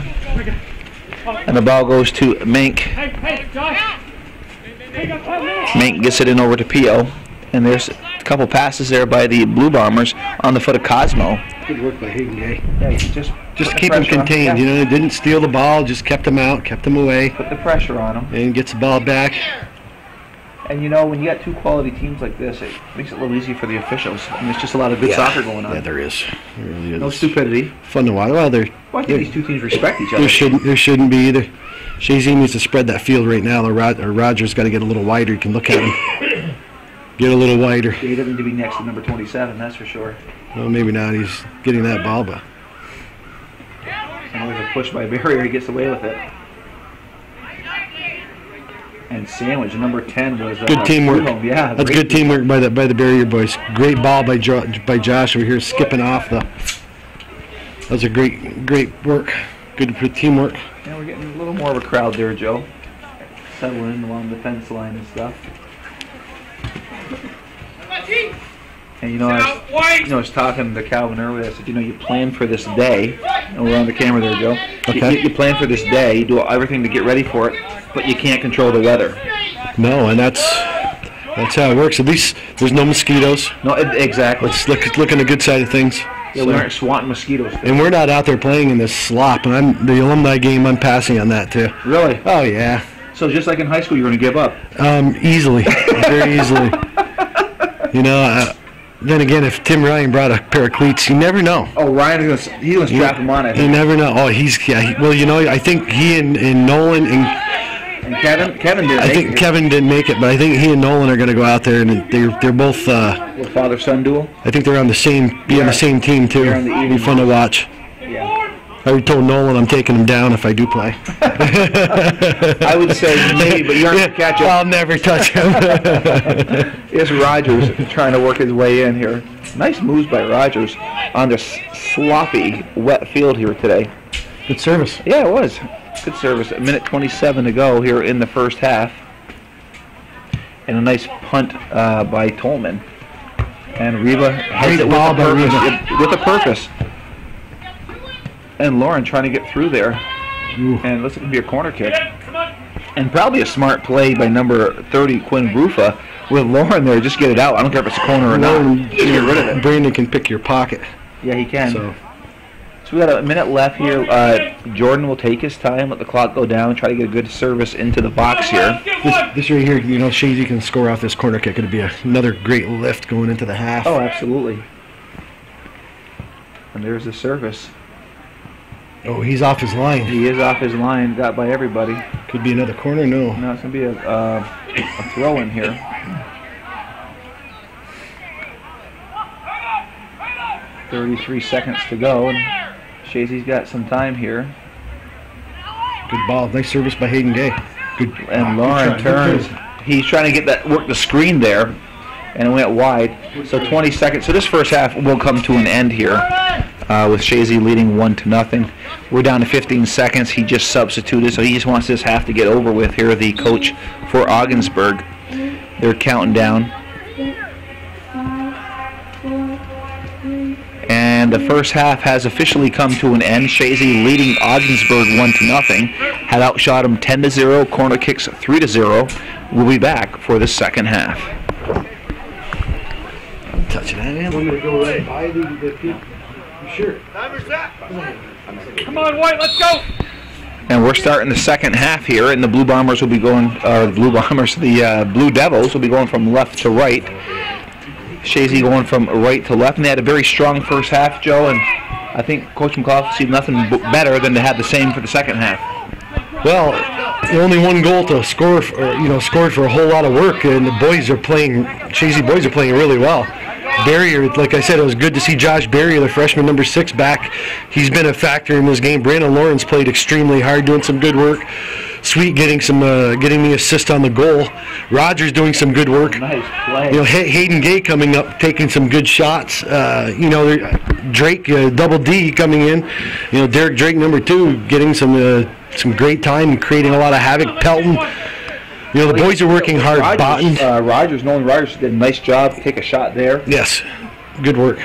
[SPEAKER 2] and the ball goes to Mink. Mink gets it in over to Pio, and there's a couple passes there by the Blue Bombers on the foot of Cosmo.
[SPEAKER 1] Good work by Hayden Gay.
[SPEAKER 2] Yeah,
[SPEAKER 1] just keep him contained. You know, didn't steal the ball, just kept him out, kept him away.
[SPEAKER 2] Put the pressure on him.
[SPEAKER 1] And gets the ball back.
[SPEAKER 2] And you know, when you got two quality teams like this, it makes it a little easier for the officials. I mean, it's just a lot of good soccer going on.
[SPEAKER 1] Yeah, there is. There really is.
[SPEAKER 2] No stupidity.
[SPEAKER 1] Fun to watch. Well,
[SPEAKER 2] I think these two teams respect each other.
[SPEAKER 1] There shouldn't be either. Chazy needs to spread that field right now. Or Rogers got to get a little wider. You can look at him. Get a little wider.
[SPEAKER 2] He doesn't need to be next to number 27, that's for sure.
[SPEAKER 1] Well, maybe not. He's getting that ball, but.
[SPEAKER 2] And there's a push by Barrier. He gets away with it. And Sandwich, number 10, was
[SPEAKER 1] good teamwork.
[SPEAKER 2] Yeah,
[SPEAKER 1] that's good teamwork by the Barrier boys. Great ball by Josh over here, skipping off the. That was a great work. Good for teamwork.
[SPEAKER 2] Yeah, we're getting a little more of a crowd there, Joe. Settling along the fence line and stuff. And I was talking to Calvin earlier. I said, you plan for this day, and we're on the camera there, Joe.
[SPEAKER 1] Okay.
[SPEAKER 2] You plan for this day, you do everything to get ready for it, but you can't control the weather.
[SPEAKER 1] No, and that's how it works. At least there's no mosquitoes.
[SPEAKER 2] No, exactly.
[SPEAKER 1] Let's look on the good side of things.
[SPEAKER 2] Yeah, we aren't swatting mosquitoes.
[SPEAKER 1] And we're not out there playing in this slop. And the alumni game, I'm passing on that too.
[SPEAKER 2] Really?
[SPEAKER 1] Oh yeah.
[SPEAKER 2] So just like in high school, you're going to give up?
[SPEAKER 1] Easily, very easily. Then again, if Tim Ryan brought a pair of cleats, you never know.
[SPEAKER 2] Oh, Ryan, he was strap him on it.
[SPEAKER 1] You never know. Oh, I think he and Nolan and
[SPEAKER 2] Kevin didn't.
[SPEAKER 1] I think Kevin didn't make it, but I think he and Nolan are going to go out there, and they're both.
[SPEAKER 2] Father-son duel.
[SPEAKER 1] I think they're on the same team too. It'll be fun to watch.
[SPEAKER 2] Yeah.
[SPEAKER 1] I already told Nolan I'm taking him down if I do play.
[SPEAKER 2] I would say maybe, but you aren't going to catch him.
[SPEAKER 1] I'll never touch him.
[SPEAKER 2] Here's Rogers trying to work his way in here. Nice moves by Rogers on this sloppy, wet field here today.
[SPEAKER 1] Good service.
[SPEAKER 2] Yeah, it was. Good service. A minute 27 to go here in the first half. And a nice punt by Tolman. And Reva has it with a purpose. And Lauren trying to get through there.
[SPEAKER 1] Ooh.
[SPEAKER 2] And looks like it could be a corner kick. And probably a smart play by number 30, Quinn Rufa, with Lauren there. Just get it out. I don't care if it's a corner or not. Just get rid of it.
[SPEAKER 1] Brandon can pick your pocket.
[SPEAKER 2] Yeah, he can.
[SPEAKER 1] So
[SPEAKER 2] we got a minute left here. Jordan will take his time, let the clock go down, try to get a good service into the box here.
[SPEAKER 1] This right here, Chazy can score off this corner kick. It'll be another great lift going into the half.
[SPEAKER 2] Oh, absolutely. And there's the service.
[SPEAKER 1] Oh, he's off his line.
[SPEAKER 2] He is off his line, got by everybody.
[SPEAKER 1] Could be another corner, no.
[SPEAKER 2] No, it's going to be a throw in here. .33 seconds to go, and Chazy's got some time here.
[SPEAKER 1] Good ball. Nice service by Hayden Gay. Good.
[SPEAKER 2] And Lauren turns. He's trying to work the screen there, and it went wide. So 20 seconds. So this first half will come to an end here with Chazy leading 1-0. We're down to 15 seconds. He just substituted, so he just wants this half to get over with here, the coach for Ogdensburg. They're counting down. And the first half has officially come to an end. Chazy leading Ogdensburg 1-0. Had outshot them 10-0. Corner kicks 3-0. We'll be back for the second half.
[SPEAKER 1] Touching that, man. I'm going to go right by the people. Sure.
[SPEAKER 3] Come on, White, let's go!
[SPEAKER 2] And we're starting the second half here, and the Blue Bombers will be going, the Blue Devils will be going from left to right. Chazy going from right to left, and they had a very strong first half, Joe, and I think Coach McCall sees nothing better than to have the same for the second half.
[SPEAKER 1] Well, only one goal to score, scored for a whole lot of work, and the boys are playing, Chazy boys are playing really well. Barrier, like I said, it was good to see Josh Barrier, the freshman number 6, back. He's been a factor in this game. Brendler Lawrence played extremely hard, doing some good work. Sweet getting the assist on the goal. Rogers doing some good work.
[SPEAKER 2] Nice play.
[SPEAKER 1] Hayden Gay coming up, taking some good shots. Drake, double D coming in. Derek Drake, number 2, getting some great time and creating a lot of havoc. Pelton. The boys are working hard.
[SPEAKER 2] Nolan Rogers did a nice job. Take a shot there.
[SPEAKER 1] Yes, good work.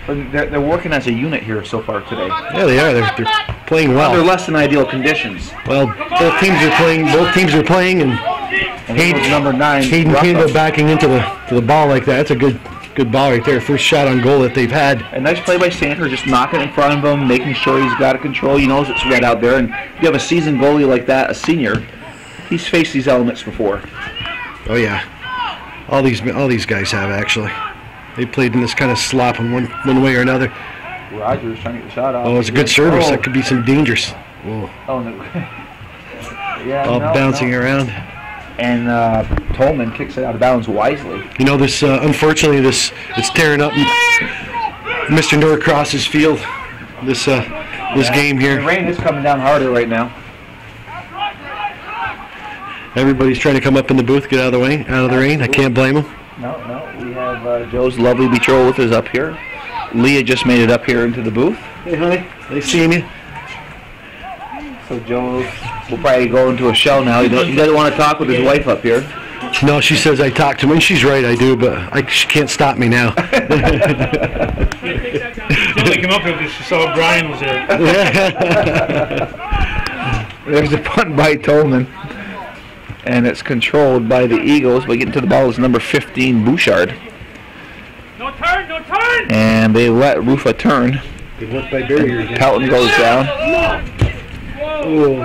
[SPEAKER 2] They're working as a unit here so far today.
[SPEAKER 1] Yeah, they are. They're playing well.
[SPEAKER 2] Under less than ideal conditions.
[SPEAKER 1] Well, both teams are playing, and Hayden,
[SPEAKER 2] number 9,
[SPEAKER 1] Hayden Campbell backing into the ball like that. That's a good ball right there. First shot on goal that they've had.
[SPEAKER 2] A nice play by Sanford, just knocking in front of him, making sure he's got it control. He knows it's red out there, and if you have a seasoned goalie like that, a senior, he's faced these elements before.
[SPEAKER 1] Oh yeah, all these guys have actually. They played in this kind of slop in one way or another.
[SPEAKER 2] Rogers trying to get the shot off.
[SPEAKER 1] Oh, it's a good service. That could be some dangerous. Whoa.
[SPEAKER 2] Oh no. Yeah.
[SPEAKER 1] All bouncing around.
[SPEAKER 2] And Tolman kicks it out of bounds wisely.
[SPEAKER 1] This unfortunately it's tearing up Mr. Norcross's field. This game here.
[SPEAKER 2] The rain is coming down harder right now.
[SPEAKER 1] Everybody's trying to come up in the booth, get out of the rain. I can't blame them.
[SPEAKER 2] No. We have Joe's lovely betrothed is up here. Leah just made it up here into the booth.
[SPEAKER 1] Hey, honey. Nice seeing you.
[SPEAKER 2] So Joe will probably go into a shell now. He doesn't want to talk with his wife up here.
[SPEAKER 1] No, she says I talk to him, and she's right, I do, but she can't stop me now.
[SPEAKER 3] She only came up here because she saw Brian was there.
[SPEAKER 2] There's a punt by Tolman. And it's controlled by the Eagles. But getting to the ball is number 15, Bouchard.
[SPEAKER 3] No turn!
[SPEAKER 2] And they let Rufa turn.
[SPEAKER 1] Good work by Barrier again.
[SPEAKER 2] Pelton goes down.
[SPEAKER 1] Oh,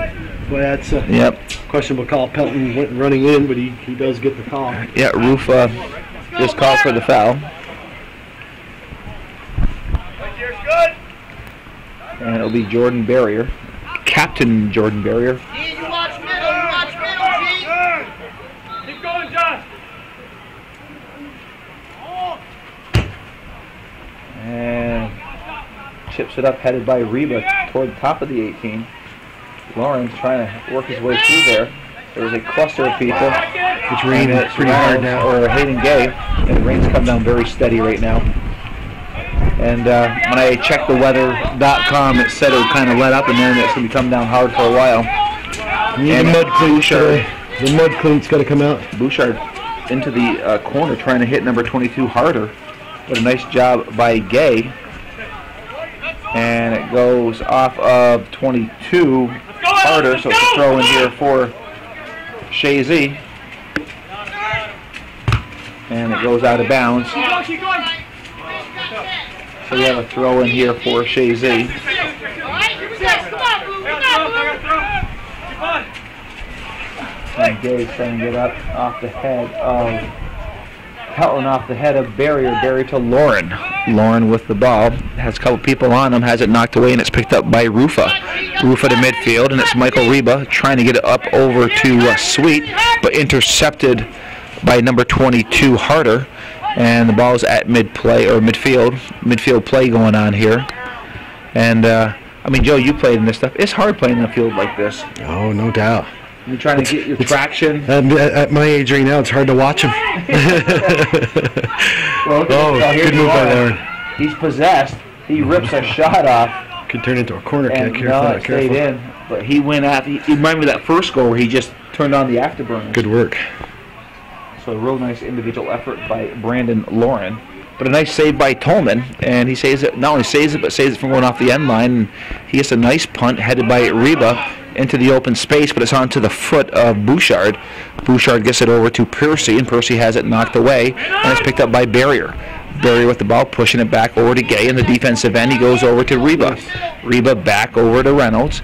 [SPEAKER 1] boy, that's a questionable call. Pelton went running in, but he does get the call.
[SPEAKER 2] Yeah, Rufa just called for the foul. And it'll be Jordan Barrier, Captain Jordan Barrier.
[SPEAKER 3] Keep going, Josh!
[SPEAKER 2] And chips it up, headed by Reba toward the top of the 18. Lawrence trying to work his way through there. There's a cluster of people.
[SPEAKER 1] It's raining pretty hard now.
[SPEAKER 2] Or Hayden Gay. And the rain's come down very steady right now. And when I checked the weather.com, it said it would kind of let up and then it's going to be coming down hard for a while.
[SPEAKER 1] And the mud cleat's got to come out.
[SPEAKER 2] Bouchard into the corner trying to hit number 22 harder. But a nice job by Gay. And it goes off of 22 harder, so it's a throw in here for Chazy. And it goes out of bounds. So we have a throw in here for Chazy. And Gay's trying to get up off the head of Pelton, off the head of Barrier to Lauren. Lauren with the ball, has a couple people on him, has it knocked away, and it's picked up by Rufa. Rufa to midfield, and it's Michael Reba trying to get it up over to Sweet, but intercepted by number 22 Harder. And the ball's at midfield play going on here. And I mean, Joe, you played in this stuff. It's hard playing in a field like this.
[SPEAKER 1] Oh, no doubt.
[SPEAKER 2] You're trying to get your traction.
[SPEAKER 1] At my age right now, it's hard to watch him.
[SPEAKER 2] Well,
[SPEAKER 1] good move by Lauren.
[SPEAKER 2] He's possessed. He rips a shot off.
[SPEAKER 1] Could turn into a corner kick.
[SPEAKER 2] It stayed in. But he went after. He reminded me of that first goal where he just turned on the afterburners.
[SPEAKER 1] Good work.
[SPEAKER 2] So a real nice individual effort by Brandon Lauren. But a nice save by Tolman, and he saves it. Not only saves it, but saves it from going off the end line. And he gets a nice punt headed by Reba into the open space, but it's onto the foot of Bouchard. Bouchard gets it over to Percy, and Percy has it knocked away, and it's picked up by Barrier. Barrier with the ball, pushing it back over to Gay in the defensive end. He goes over to Reba. Reba back over to Reynolds.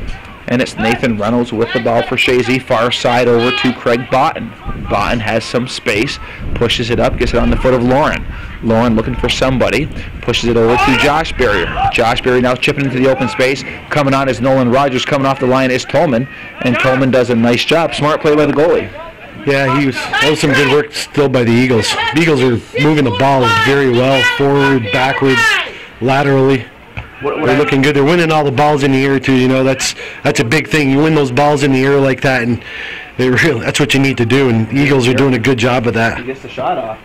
[SPEAKER 2] And it's Nathan Reynolds with the ball for Chazy. Far side over to Craig Botten. Botten has some space, pushes it up, gets it on the foot of Lauren. Lauren looking for somebody, pushes it over to Josh Barrier. Josh Barrier now chipping into the open space. Coming on is Nolan Rogers. Coming off the line is Tolman. And Tolman does a nice job. Smart play by the goalie.
[SPEAKER 1] Yeah, that was some good work still by the Eagles. The Eagles are moving the ball very well, forward, backwards, laterally. They're looking good. They're winning all the balls in the air too. You know, that's a big thing. You win those balls in the air like that, and that's what you need to do. And the Eagles are doing a good job of that.
[SPEAKER 2] He gets the shot off,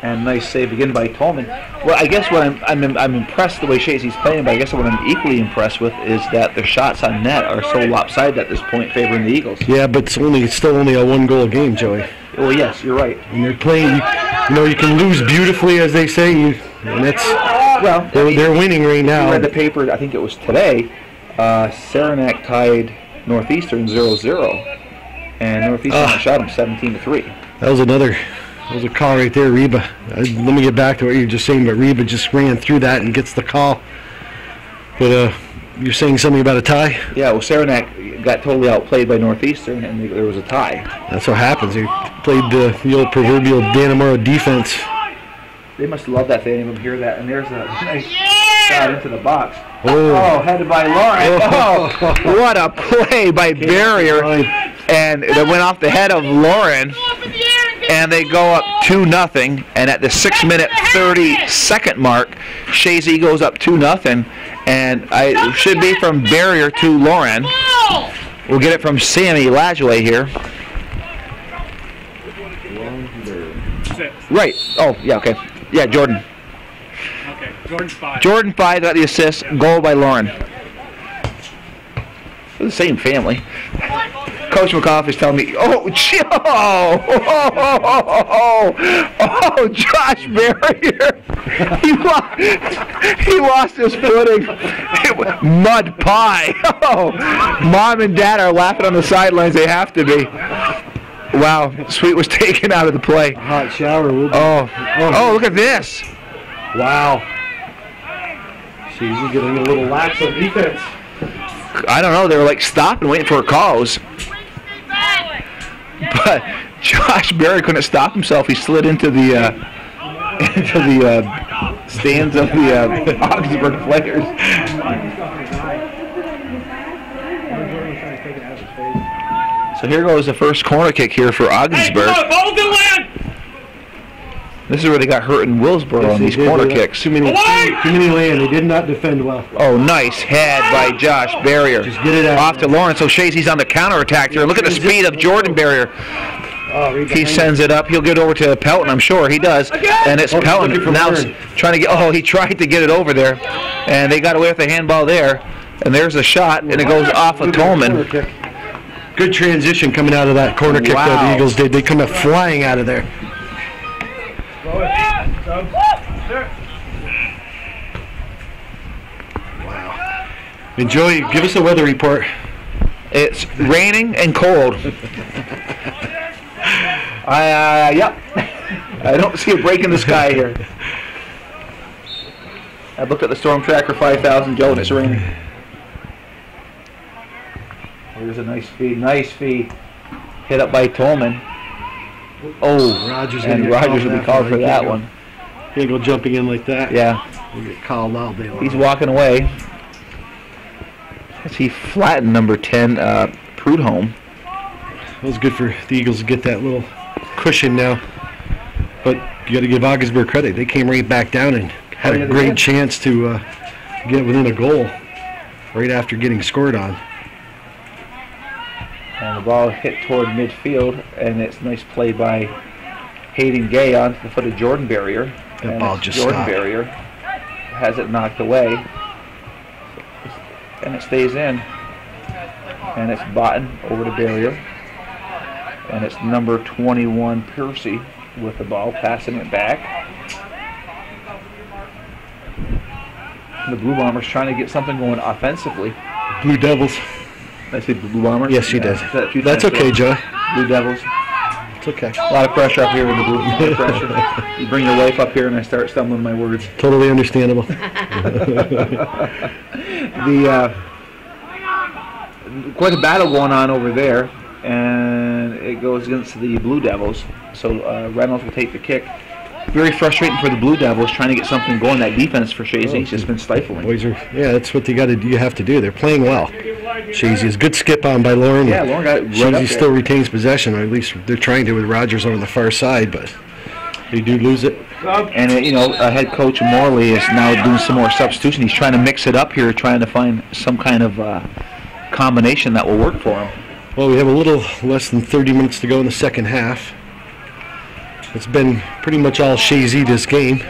[SPEAKER 2] and nice save again by Tolman. Well, I guess what I'm impressed the way Chazy's playing, but I guess what I'm equally impressed with is that the shots on net are so lopsided at this point, favoring the Eagles.
[SPEAKER 1] Yeah, but it's still only a 1-goal game, Joey.
[SPEAKER 2] Well, yes, you're right.
[SPEAKER 1] And they're playing. You know, you can lose beautifully, as they say. And that's they're winning right now.
[SPEAKER 2] I read the paper. I think it was today. Saranac tied Northeastern 0-0, and Northeastern shot them 17-3.
[SPEAKER 1] That was a call right there, Reba. Let me get back to what you were just saying, but Reba just ran through that and gets the call. But you're saying something about a tie?
[SPEAKER 2] Yeah, well, Saranac got totally outplayed by Northeastern, and there was a tie.
[SPEAKER 1] That's what happens. He played the old proverbial Dannemora defense.
[SPEAKER 2] They must love that. They didn't even hear that. And there's a nice shot into the box. Oh, headed by Lauren. Oh, what a play by Barrier. And it went off the head of Lauren. And they go up 2-0. And at the 6-minute 30-second mark, Chazy goes up 2-0. And it should be from Barrier to Lauren. We'll get it from Sammy Lajoie here. Right. Oh, yeah, okay. Yeah, Jordan.
[SPEAKER 3] Okay, Jordan's 5.
[SPEAKER 2] Jordan 5 got the assist. Goal by Lauren. They're the same family. Coach McCoff is telling me, Josh Barrier. He lost his footing. Mud pie. Mom and Dad are laughing on the sidelines. They have to be. Wow, Sweet was taken out of the play.
[SPEAKER 1] Hot shower.
[SPEAKER 2] Oh, look at this.
[SPEAKER 1] Wow. She's getting a little lax on defense.
[SPEAKER 2] I don't know. They were like stopping, waiting for her calls. But Josh Barry couldn't stop himself. He slid into the stands of the Ogdensburg players. So here goes the first corner kick here for Ogdensburg. This is where they got hurt in Willsboro on these corner kicks.
[SPEAKER 1] Too many land. They did not defend well.
[SPEAKER 2] Oh, nice head by Josh Barrier.
[SPEAKER 1] Just get it out.
[SPEAKER 2] Off to Lawrence. So Chazy's on the counterattack here. Look at the speed of Jordan Barrier. He sends it up. He'll get over to Pelton, I'm sure. He does. And it's Pelton now trying to get... he tried to get it over there. And they got away with the handball there. And there's a shot, and it goes off of Tolman.
[SPEAKER 1] Good transition coming out of that corner kick that the Eagles did. They come up flying out of there. Wow. And Joey, give us a weather report.
[SPEAKER 2] It's raining and cold. Yep. I don't see a break in the sky here. I looked at the Storm Tracker 5000, Joe, and it's raining. Here's a nice feed. Hit up by Tolman. Oh, Rogers will be called for that one.
[SPEAKER 1] Can't go jumping in like that.
[SPEAKER 2] Yeah.
[SPEAKER 1] He'll get called all day long.
[SPEAKER 2] He's walking away. As he flattened number 10, Prudhomme.
[SPEAKER 1] It was good for the Eagles to get that little cushion now. But you got to give Ogdensburg credit. They came right back down and had a great chance to get within a goal right after getting scored on.
[SPEAKER 2] And the ball hit toward midfield, and it's a nice play by Hayden Gay onto the foot of Jordan Barrier.
[SPEAKER 1] That ball just
[SPEAKER 2] Jordan
[SPEAKER 1] stopped.
[SPEAKER 2] Barrier has it knocked away, and it stays in. And it's Botten over to Barrier. And it's number 21, Percy, with the ball, passing it back. The Blue Bombers trying to get something going offensively.
[SPEAKER 1] Blue Devils.
[SPEAKER 2] I say Blue Bombers?
[SPEAKER 1] Yes, you did. That's okay, Joe.
[SPEAKER 2] Blue Devils.
[SPEAKER 1] It's okay.
[SPEAKER 2] A lot of pressure up here with the Blue pressure. You bring your wife up here and I start stumbling my words.
[SPEAKER 1] Totally understandable.
[SPEAKER 2] Quite a battle going on over there, and it goes against the Blue Devils. So Reynolds will take the kick. Very frustrating for the Blue Devils trying to get something going. That defense for Chazy has just been stifling.
[SPEAKER 1] Boys are, yeah, that's what you have to do. They're playing well. Chazy is good skip on by Lauren.
[SPEAKER 2] Yeah, Lauren got it right
[SPEAKER 1] Chazy still retains possession, or at least they're trying to with Rogers on the far side, but they do lose it.
[SPEAKER 2] And head coach Morley is now doing some more substitution. He's trying to mix it up here, trying to find some kind of combination that will work for him.
[SPEAKER 1] Well, we have a little less than 30 minutes to go in the second half. It's been pretty much all Chazy this game.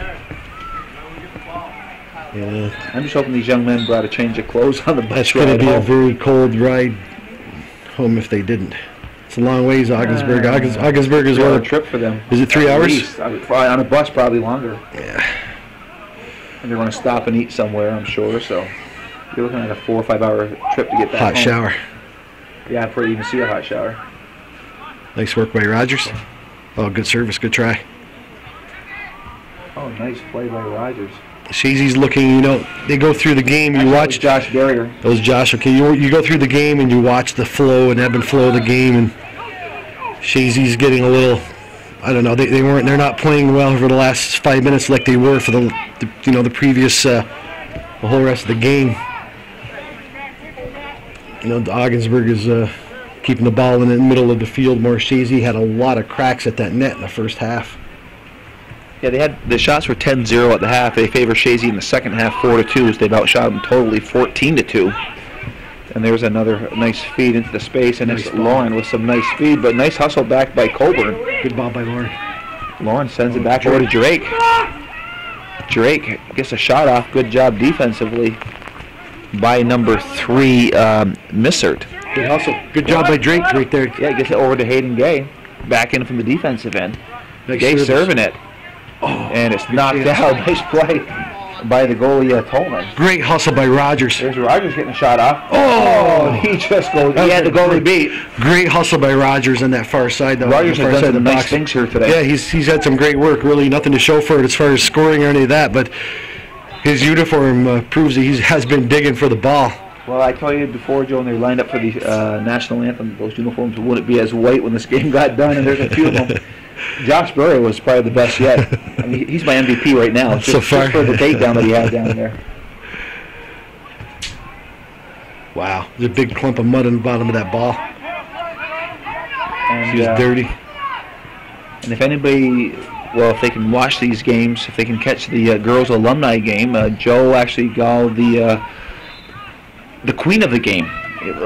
[SPEAKER 1] Yeah.
[SPEAKER 2] I'm just hoping these young men brought a change of clothes on the bus.
[SPEAKER 1] That's going to be a very cold ride home if they didn't. It's a long ways, Ogdensburg. Ogdensburg is
[SPEAKER 2] a trip for them.
[SPEAKER 1] Is it 3 hours?
[SPEAKER 2] Least. On a bus, probably longer.
[SPEAKER 1] Yeah.
[SPEAKER 2] And they're going to stop and eat somewhere, I'm sure. So you're looking at a 4 or 5 hour trip to get back
[SPEAKER 1] home. Hot shower.
[SPEAKER 2] Yeah, before you even see a hot shower.
[SPEAKER 1] Nice work by Rogers. Oh, good service, good try.
[SPEAKER 2] Oh, nice play by Rogers.
[SPEAKER 1] Chazy's looking, they go through the game. You watch
[SPEAKER 2] Josh Barrier.
[SPEAKER 1] That was Josh. Okay, you go through the game and you watch the flow and ebb and flow of the game, and Chazy's getting a little. I don't know. They're not playing well for the last 5 minutes like they were for the previous the whole rest of the game. Ogdensburg is keeping the ball in the middle of the field more. Chazy had a lot of cracks at that net in the first half.
[SPEAKER 2] Yeah, the shots were 10-0 at the half. They favor Chazy in the second half 4-2. So they've outshot them totally 14-2. And there's another nice feed into the space, and it's Lauren with some nice speed, but nice hustle back by Coburn.
[SPEAKER 1] Good ball by Lauren.
[SPEAKER 2] Lauren sends it back over to Drake. Drake gets a shot off. Good job defensively by number 3, Missert.
[SPEAKER 1] Good hustle. Good job by Drake right there.
[SPEAKER 2] Yeah, gets it over to Hayden Gay. Back in from the defensive end.
[SPEAKER 1] Nice
[SPEAKER 2] Gay
[SPEAKER 1] service.
[SPEAKER 2] Serving it. Oh, and it's knocked out. Nice play by the goalie, Tolman.
[SPEAKER 1] Great hustle by Rogers.
[SPEAKER 2] There's Rogers getting a shot off. Oh, he just goes. He had the goalie beat.
[SPEAKER 1] Great hustle by Rogers on that far side.
[SPEAKER 2] Rogers has done some nice things here today.
[SPEAKER 1] Yeah, he's had some great work. Really, nothing to show for it as far as scoring or any of that, but his uniform proves that he has been digging for the ball.
[SPEAKER 2] Well, I told you before, Joe, when they lined up for the national anthem, those uniforms wouldn't be as white when this game got done, and there's a few of them. Josh Burry was probably the best yet. I mean, he's my MVP right now.
[SPEAKER 1] So far.
[SPEAKER 2] Just for the takedown that he had down there.
[SPEAKER 1] Wow, there's a big clump of mud on the bottom of that ball.
[SPEAKER 2] And,
[SPEAKER 1] she's dirty.
[SPEAKER 2] And if anybody, if they can watch these games, if they can catch the girls' alumni game, Joe actually called the queen of the game.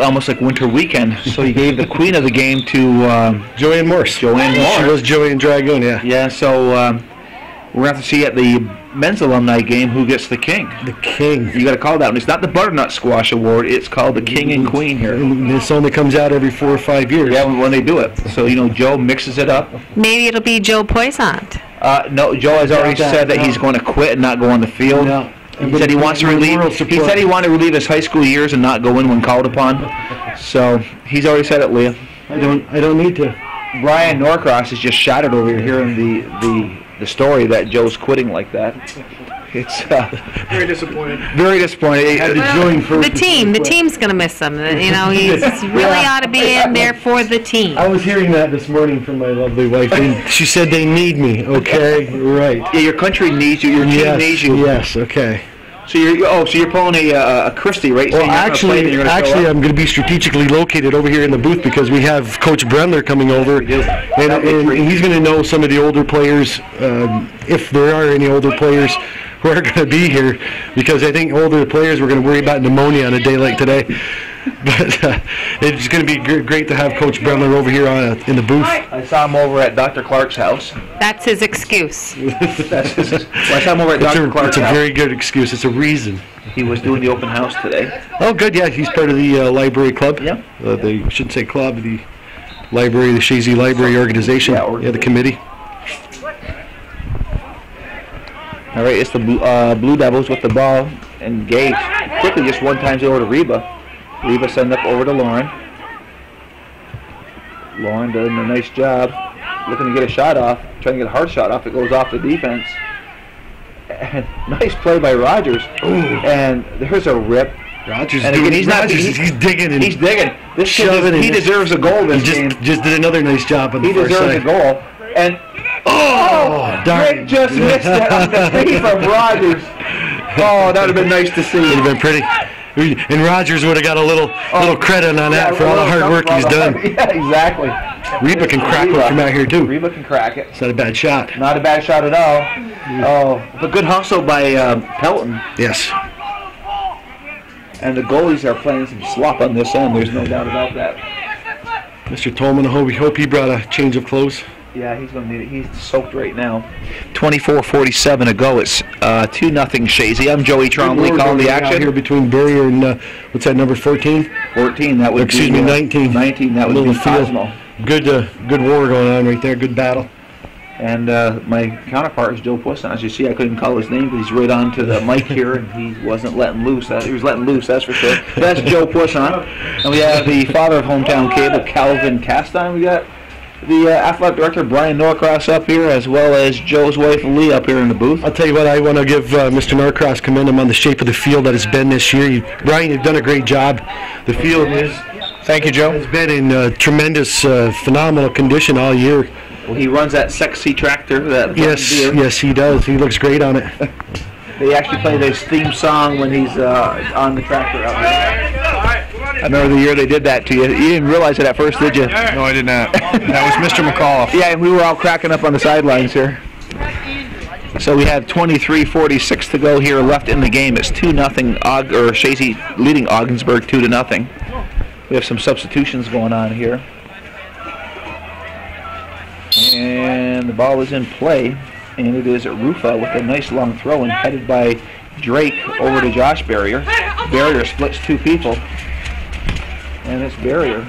[SPEAKER 2] Almost like winter weekend, so he gave the queen of the game to
[SPEAKER 1] Joanne Morse.
[SPEAKER 2] She was
[SPEAKER 1] Joanne Dragoon, yeah.
[SPEAKER 2] Yeah, so we're going to have to see at the men's alumni game who gets the king.
[SPEAKER 1] The king.
[SPEAKER 2] You got to call that one. It's not the Butternut Squash Award. It's called the king and queen here.
[SPEAKER 1] And this only comes out every 4 or 5 years.
[SPEAKER 2] Yeah, when they do it. So, Joe mixes it up.
[SPEAKER 4] Maybe it'll be Joe Poisson.
[SPEAKER 2] No, Joe has already said that he's going to quit and not go on the field.
[SPEAKER 1] No.
[SPEAKER 2] He said he wants to relieve. He said he wanted to relieve his high school years and not go in when called upon. So he's already said it, Leah.
[SPEAKER 1] I don't need to.
[SPEAKER 2] Brian Norcross is just shattered over here hearing the story that Joe's quitting like that. It's
[SPEAKER 3] very disappointed.
[SPEAKER 2] Very disappointed.
[SPEAKER 4] The team's gonna miss him. He really ought to be in there for the team.
[SPEAKER 1] I was hearing that this morning from my lovely wife, and she said they need me. Okay, right.
[SPEAKER 2] Yeah, your country needs you. Your team needs you.
[SPEAKER 1] Yes. Okay.
[SPEAKER 2] So you're pulling a Christie, right?
[SPEAKER 1] Well, actually, I'm going to be strategically located over here in the booth because we have Coach Brendler coming over, and he's going to know some of the older players, if there are any older players who are going to be here, because I think older players were going to worry about pneumonia on a day like today. But it's going to be great to have Coach Brendler over here in the booth.
[SPEAKER 2] I saw him over at Dr. Clark's house.
[SPEAKER 4] That's his excuse.
[SPEAKER 2] I saw him over at Dr. Clark's
[SPEAKER 1] house. It's a very good excuse. It's a reason.
[SPEAKER 2] He was doing the open house today.
[SPEAKER 1] Oh, good. Yeah, he's part of the library club.
[SPEAKER 2] Yeah.
[SPEAKER 1] They shouldn't say club. The library, the Chazy Library Organization. Yeah, the committee.
[SPEAKER 2] All right, it's the Blue Devils with the ball. And Gage quickly just one-times it over to Reba. Reba sends up over to Lauren. Lauren doing a nice job. Looking to get a shot off. Trying to get a hard shot off. It goes off the defense. And nice play by Rogers.
[SPEAKER 1] Ooh.
[SPEAKER 2] And there's a rip.
[SPEAKER 1] Rogers
[SPEAKER 2] And
[SPEAKER 1] doing,
[SPEAKER 2] again, he's
[SPEAKER 1] digging and
[SPEAKER 2] He's digging. This kid,
[SPEAKER 1] shoving
[SPEAKER 2] he deserves a goal this game.
[SPEAKER 1] just did another nice job on the
[SPEAKER 2] He
[SPEAKER 1] first
[SPEAKER 2] deserves
[SPEAKER 1] side.
[SPEAKER 2] a goal. And
[SPEAKER 1] darn.
[SPEAKER 2] Rick just missed it on the feet from Rogers. Oh, that would have been nice to see.
[SPEAKER 1] It would have been pretty. And Rogers would have got a little credit on that for all the hard work he's done.
[SPEAKER 2] Yeah, exactly.
[SPEAKER 1] Reba can crack one from out here too.
[SPEAKER 2] Reba can crack it.
[SPEAKER 1] It's not a bad shot.
[SPEAKER 2] Not a bad shot at all. Oh, but good hustle by Pelton.
[SPEAKER 1] Yes.
[SPEAKER 2] And the goalies are playing some slop on this end. There's no doubt about that.
[SPEAKER 1] Mr. Tolman, we hope he brought a change of clothes.
[SPEAKER 2] Yeah, he's going to need it. He's soaked right now. 24:47 to go. It's 2-0 Chazy. I'm Joey Trombley calling the action.
[SPEAKER 1] Here between Barrier and what's that number 14?
[SPEAKER 2] 14. That would
[SPEAKER 1] Excuse
[SPEAKER 2] be,
[SPEAKER 1] me, 19.
[SPEAKER 2] 19. That would be Cosmo.
[SPEAKER 1] Good war going on right there. Good battle.
[SPEAKER 2] And my counterpart is Joe Puisson. As you see, I couldn't call his name, but he's right on to the mic here, and he wasn't letting loose. He was letting loose, that's for sure. That's Joe Puisson. And we have the father of Hometown Cable, Calvin Castine. We got the athletic director, Brian Norcross, up here, as well as Joe's wife, Lee, up here in the booth.
[SPEAKER 1] I'll tell you what, I want to give Mr. Norcross, commend him on the shape of the field that it's been this year. Brian, you've done a great job. The field is...
[SPEAKER 2] Thank you, Joe.
[SPEAKER 1] It's been in tremendous, phenomenal condition all year.
[SPEAKER 2] Well, he runs that sexy tractor.
[SPEAKER 1] Yes, he does. He looks great on it.
[SPEAKER 2] They actually play his theme song when he's on the tractor out there. I remember the year they did that to you. You didn't realize it at first, did you?
[SPEAKER 5] No, I did not. That was Mr. McAuliffe.
[SPEAKER 2] Yeah, and we were all cracking up on the sidelines here. So we have 23:46 to go here left in the game. It's 2-0. Chazy leading Ogdensburg 2-0. We have some substitutions going on here. And the ball is in play, and it is Rufa with a nice long throw and headed by Drake over to Josh Barrier. Barrier splits two people, and it's Barrier.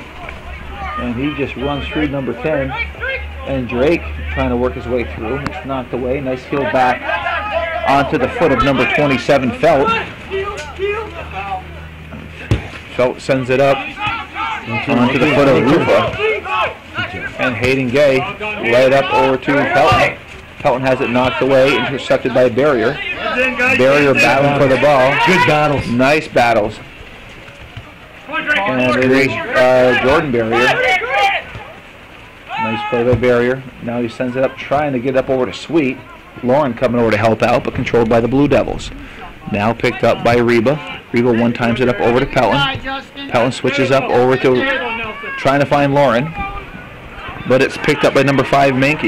[SPEAKER 2] And he just runs through number 10, and Drake trying to work his way through. It's knocked away. Nice heel back onto the foot of number 27, Felt. Felt sends it up onto the foot of Rufa. And Hayden Gay right up over to Pelton. Pelton has it knocked away, intercepted by Barrier. Barrier battling for the ball.
[SPEAKER 1] Good battles.
[SPEAKER 2] Nice battles. And it is Jordan Barrier. Nice play by Barrier. Now he sends it up, trying to get up over to Sweet. Lauren coming over to help out, but controlled by the Blue Devils. Now picked up by Reba. Reba one-times it up over to Pelton. Pelton switches up over to trying to find Lauren. But it's picked up by number 5, Mink.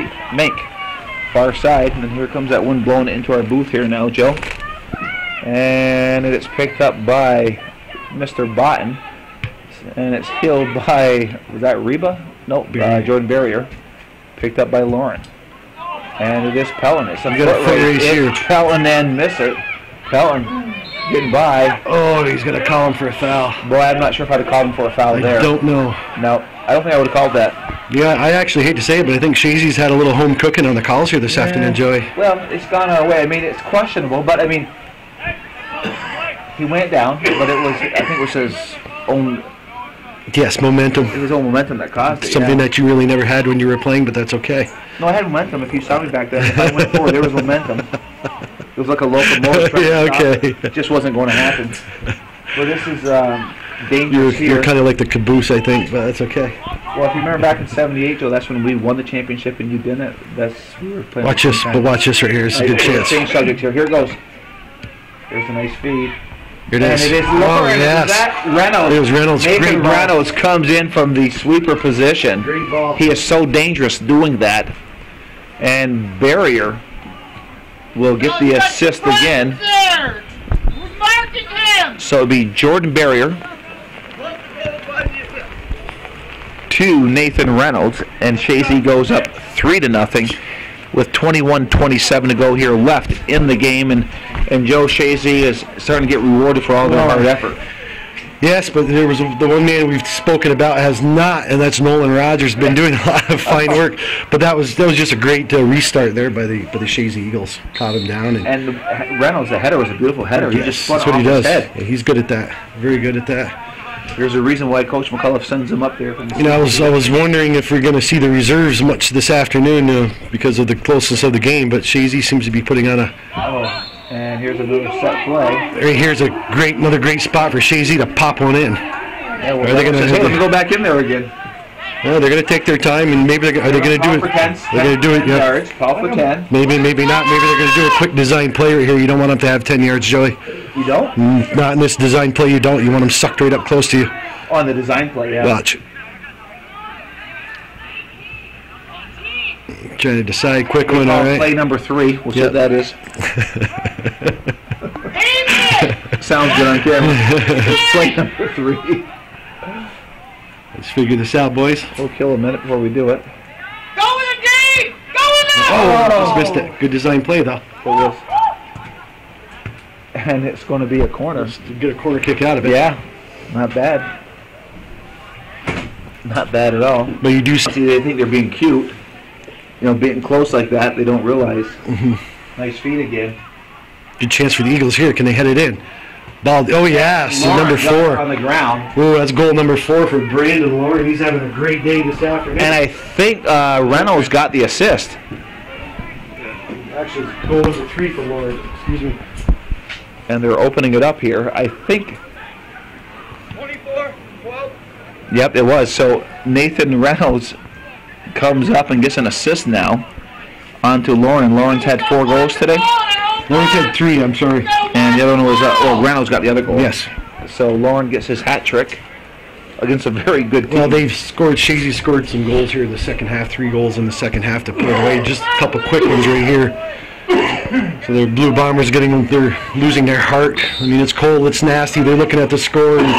[SPEAKER 2] Far side. And then here comes that one blown into our booth here now, Joe. And it's picked up by Mr. Botten. And it's healed by, was that Reba? Nope, Jordan Barrier. Picked up by Lauren. And it is Pelton. It's a foot race here. Pelton and miss it. Pelton getting by.
[SPEAKER 1] Oh, he's going to call him for a foul.
[SPEAKER 2] Boy, I'm not sure if I'd have called him for a foul there.
[SPEAKER 1] I don't know.
[SPEAKER 2] No, I don't think I would have called that.
[SPEAKER 1] Yeah, I actually hate to say it, but I think Chazy's had a little home cooking on the calls here this afternoon, Joey.
[SPEAKER 2] Well, it's gone our way. I mean, it's questionable, but I mean, he went down, but it was, I think it was his own.
[SPEAKER 1] Yes, momentum.
[SPEAKER 2] It was his own momentum that caused it.
[SPEAKER 1] Something that you really never had when you were playing, but that's okay.
[SPEAKER 2] No, I had momentum. If you saw me back then, if I went forward, there was momentum. It was like a locomotive.
[SPEAKER 1] Yeah, okay.
[SPEAKER 2] It just wasn't going to happen. Well, this is dangerous here.
[SPEAKER 1] You're kind of like the caboose, I think, but that's okay.
[SPEAKER 2] Well, if you remember back in '78, Joe, that's when we won the championship and you didn't. We were playing.
[SPEAKER 1] Watch this, but watch this right here. It's a good chance.
[SPEAKER 2] Same subject here. Here it goes. There's a nice feed.
[SPEAKER 1] Here it is.
[SPEAKER 2] And it is Lauren.
[SPEAKER 1] yes.
[SPEAKER 2] That Reynolds.
[SPEAKER 1] It was Reynolds.
[SPEAKER 2] Nathan Reynolds comes in from the sweeper position.
[SPEAKER 1] Great ball.
[SPEAKER 2] He is so dangerous doing that. And Barrier will get the assist again.
[SPEAKER 6] Who's marking him?
[SPEAKER 2] So it'll be Jordan Barrier to Nathan Reynolds, and Chazy goes up 3-0 with 21:27 to go here left in the game, and Joe Chazy is starting to get rewarded for all their hard effort.
[SPEAKER 1] Yes, but there was the one man we've spoken about has not, and that's Nolan Rogers. Been doing a lot of fine work, but that was just a great restart there by the Chazy Eagles. Caught him down,
[SPEAKER 2] and Reynolds, the header was a beautiful header.
[SPEAKER 1] Yes,
[SPEAKER 2] he just spun
[SPEAKER 1] that's what
[SPEAKER 2] off
[SPEAKER 1] he does.
[SPEAKER 2] His head.
[SPEAKER 1] Yeah, he's good at that. Very good at that.
[SPEAKER 2] There's a reason why Coach McAuliffe sends him up there.
[SPEAKER 1] I was wondering if we're going to see the reserves much this afternoon because of the closeness of the game, but Chazy seems to be putting on a.
[SPEAKER 2] And here's another set play.
[SPEAKER 1] Here's another great spot for Chazy to pop one in.
[SPEAKER 2] Yeah, well, let me go back in there again.
[SPEAKER 1] Well, they're going to take their time, and maybe are they going to do it? They're going to do it. Yeah.
[SPEAKER 2] Yards, call for 10.
[SPEAKER 1] Maybe not. Maybe they're going to do a quick design play right here. You don't want them to have 10 yards, Joey.
[SPEAKER 2] You don't?
[SPEAKER 1] Not in this design play. You don't. You want them sucked right up close to you.
[SPEAKER 2] On the design play, yeah.
[SPEAKER 1] Watch. Trying to decide quick one. All right.
[SPEAKER 2] Play number 3. We'll see what that is. Sounds good on camera. Play number 3.
[SPEAKER 1] Let's figure this out, boys.
[SPEAKER 2] We'll kill a minute before we do it.
[SPEAKER 6] Go with the game! Go with it!
[SPEAKER 1] Just missed it. Good design play, though.
[SPEAKER 2] And it's going to be a corner.
[SPEAKER 1] Just get a corner kick out of it.
[SPEAKER 2] Yeah, not bad. Not bad at all.
[SPEAKER 1] But you do
[SPEAKER 2] see, they think they're being cute. You know, being close like that, they don't realize. Nice feet again.
[SPEAKER 1] Good chance for the Eagles here. Can they head it in? Ball. Oh, yeah. So number 4.
[SPEAKER 2] On the ground.
[SPEAKER 1] Oh, that's goal number 4 for Brandon Lauren. He's having a great day this afternoon.
[SPEAKER 2] And I think Reynolds got the assist.
[SPEAKER 1] Actually, goal number 3 for Lauren. Excuse me.
[SPEAKER 2] And they're opening it up here. I think.
[SPEAKER 6] 24, 12.
[SPEAKER 2] Yep, it was. So Nathan Reynolds comes up and gets an assist now onto Lauren. Lauren's had 4 goals today.
[SPEAKER 1] Lauren's had 3, I'm sorry.
[SPEAKER 2] And the other one was, Reynolds got the other goal.
[SPEAKER 1] Yes.
[SPEAKER 2] So Lauren gets his hat trick against a very good team.
[SPEAKER 1] Well, Chazy scored some goals here in the second half, 3 goals in the second half to put it away. Just a couple quick ones right here. So the Blue Bombers they're losing their heart. I mean, it's cold, it's nasty. They're looking at the score and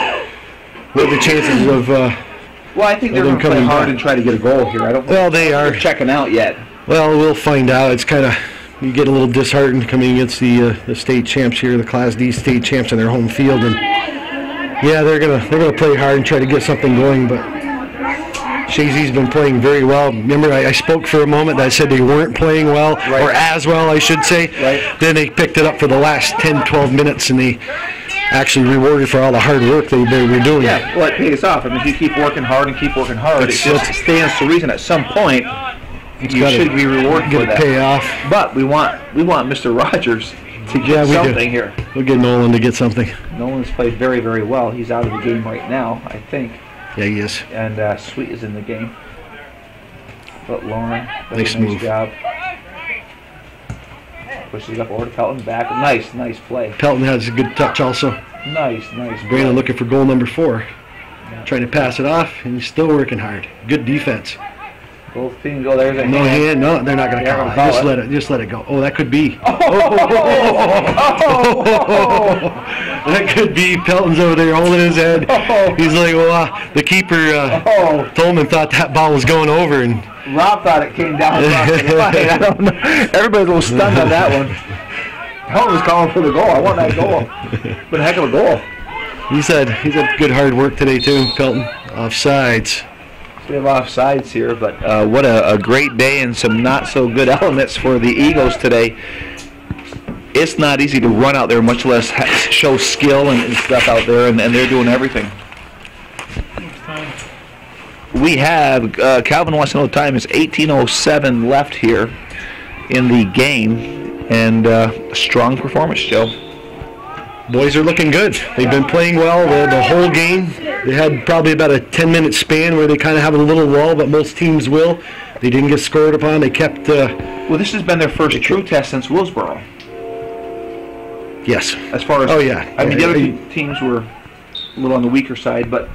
[SPEAKER 1] what are the chances of
[SPEAKER 2] well, I think they're going to play hard and try to get a goal here. I don't think they're checking out yet.
[SPEAKER 1] Well, we'll find out. It's kind of, you get a little disheartened coming against the state champs here, the Class D state champs on their home field, and yeah, they're gonna play hard and try to get something going. But Chazy's been playing very well. Remember, I spoke for a moment. I said they weren't playing well, or as well, I should say.
[SPEAKER 2] Right.
[SPEAKER 1] Then they picked it up for the last 10, 12 minutes, and they actually rewarded for all the hard work they were doing.
[SPEAKER 2] Yeah, well, it pays off. I mean, if you keep working hard, it just stands to reason at some point you should be rewarded for that.
[SPEAKER 1] Pay off.
[SPEAKER 2] But we want Mr. Rogers to get something here.
[SPEAKER 1] We'll get Nolan to get something.
[SPEAKER 2] Nolan's played very, very well. He's out of the game right now, I think.
[SPEAKER 1] Yeah, he is.
[SPEAKER 2] And Sweet is in the game. But Lauren does
[SPEAKER 1] nice
[SPEAKER 2] a
[SPEAKER 1] move.
[SPEAKER 2] Job. Pushes up over to Pelton, back. Nice play.
[SPEAKER 1] Pelton has a good touch also.
[SPEAKER 2] Nice.
[SPEAKER 1] Brandon looking for goal number 4. Trying to pass it off, and he's still working hard. Good defense.
[SPEAKER 2] Both teams go. There's a
[SPEAKER 1] no hand. No, they're not going to call it. Just let it go. Oh, that could be. That could be. Pelton's over there holding his head. He's like, well, the keeper, Tolman, thought that ball was going over, and
[SPEAKER 2] Rob thought it came down across the line. I don't know. Everybody's a little stunned on that one. Pelton was calling for the goal. I want that goal. But a heck of a goal.
[SPEAKER 1] He's had good hard work today too, Pelton. Offsides.
[SPEAKER 2] We have offsides here, but what a great day and some not so good elements for the Eagles today. It's not easy to run out there, much less show skill and stuff out there, and they're doing everything. We have, Calvin wants to know the time, is 18:07 left here in the game, and strong performance, Joe.
[SPEAKER 1] Boys are looking good. They've been playing well the whole game. They had probably about a 10-minute span where they kind of have a little lull, but most teams will. They didn't get scored upon. They kept...
[SPEAKER 2] well, this has been their first true test since Willsboro.
[SPEAKER 1] Yes.
[SPEAKER 2] As far as...
[SPEAKER 1] Oh, yeah.
[SPEAKER 2] I mean, the other teams were a little on the weaker side, but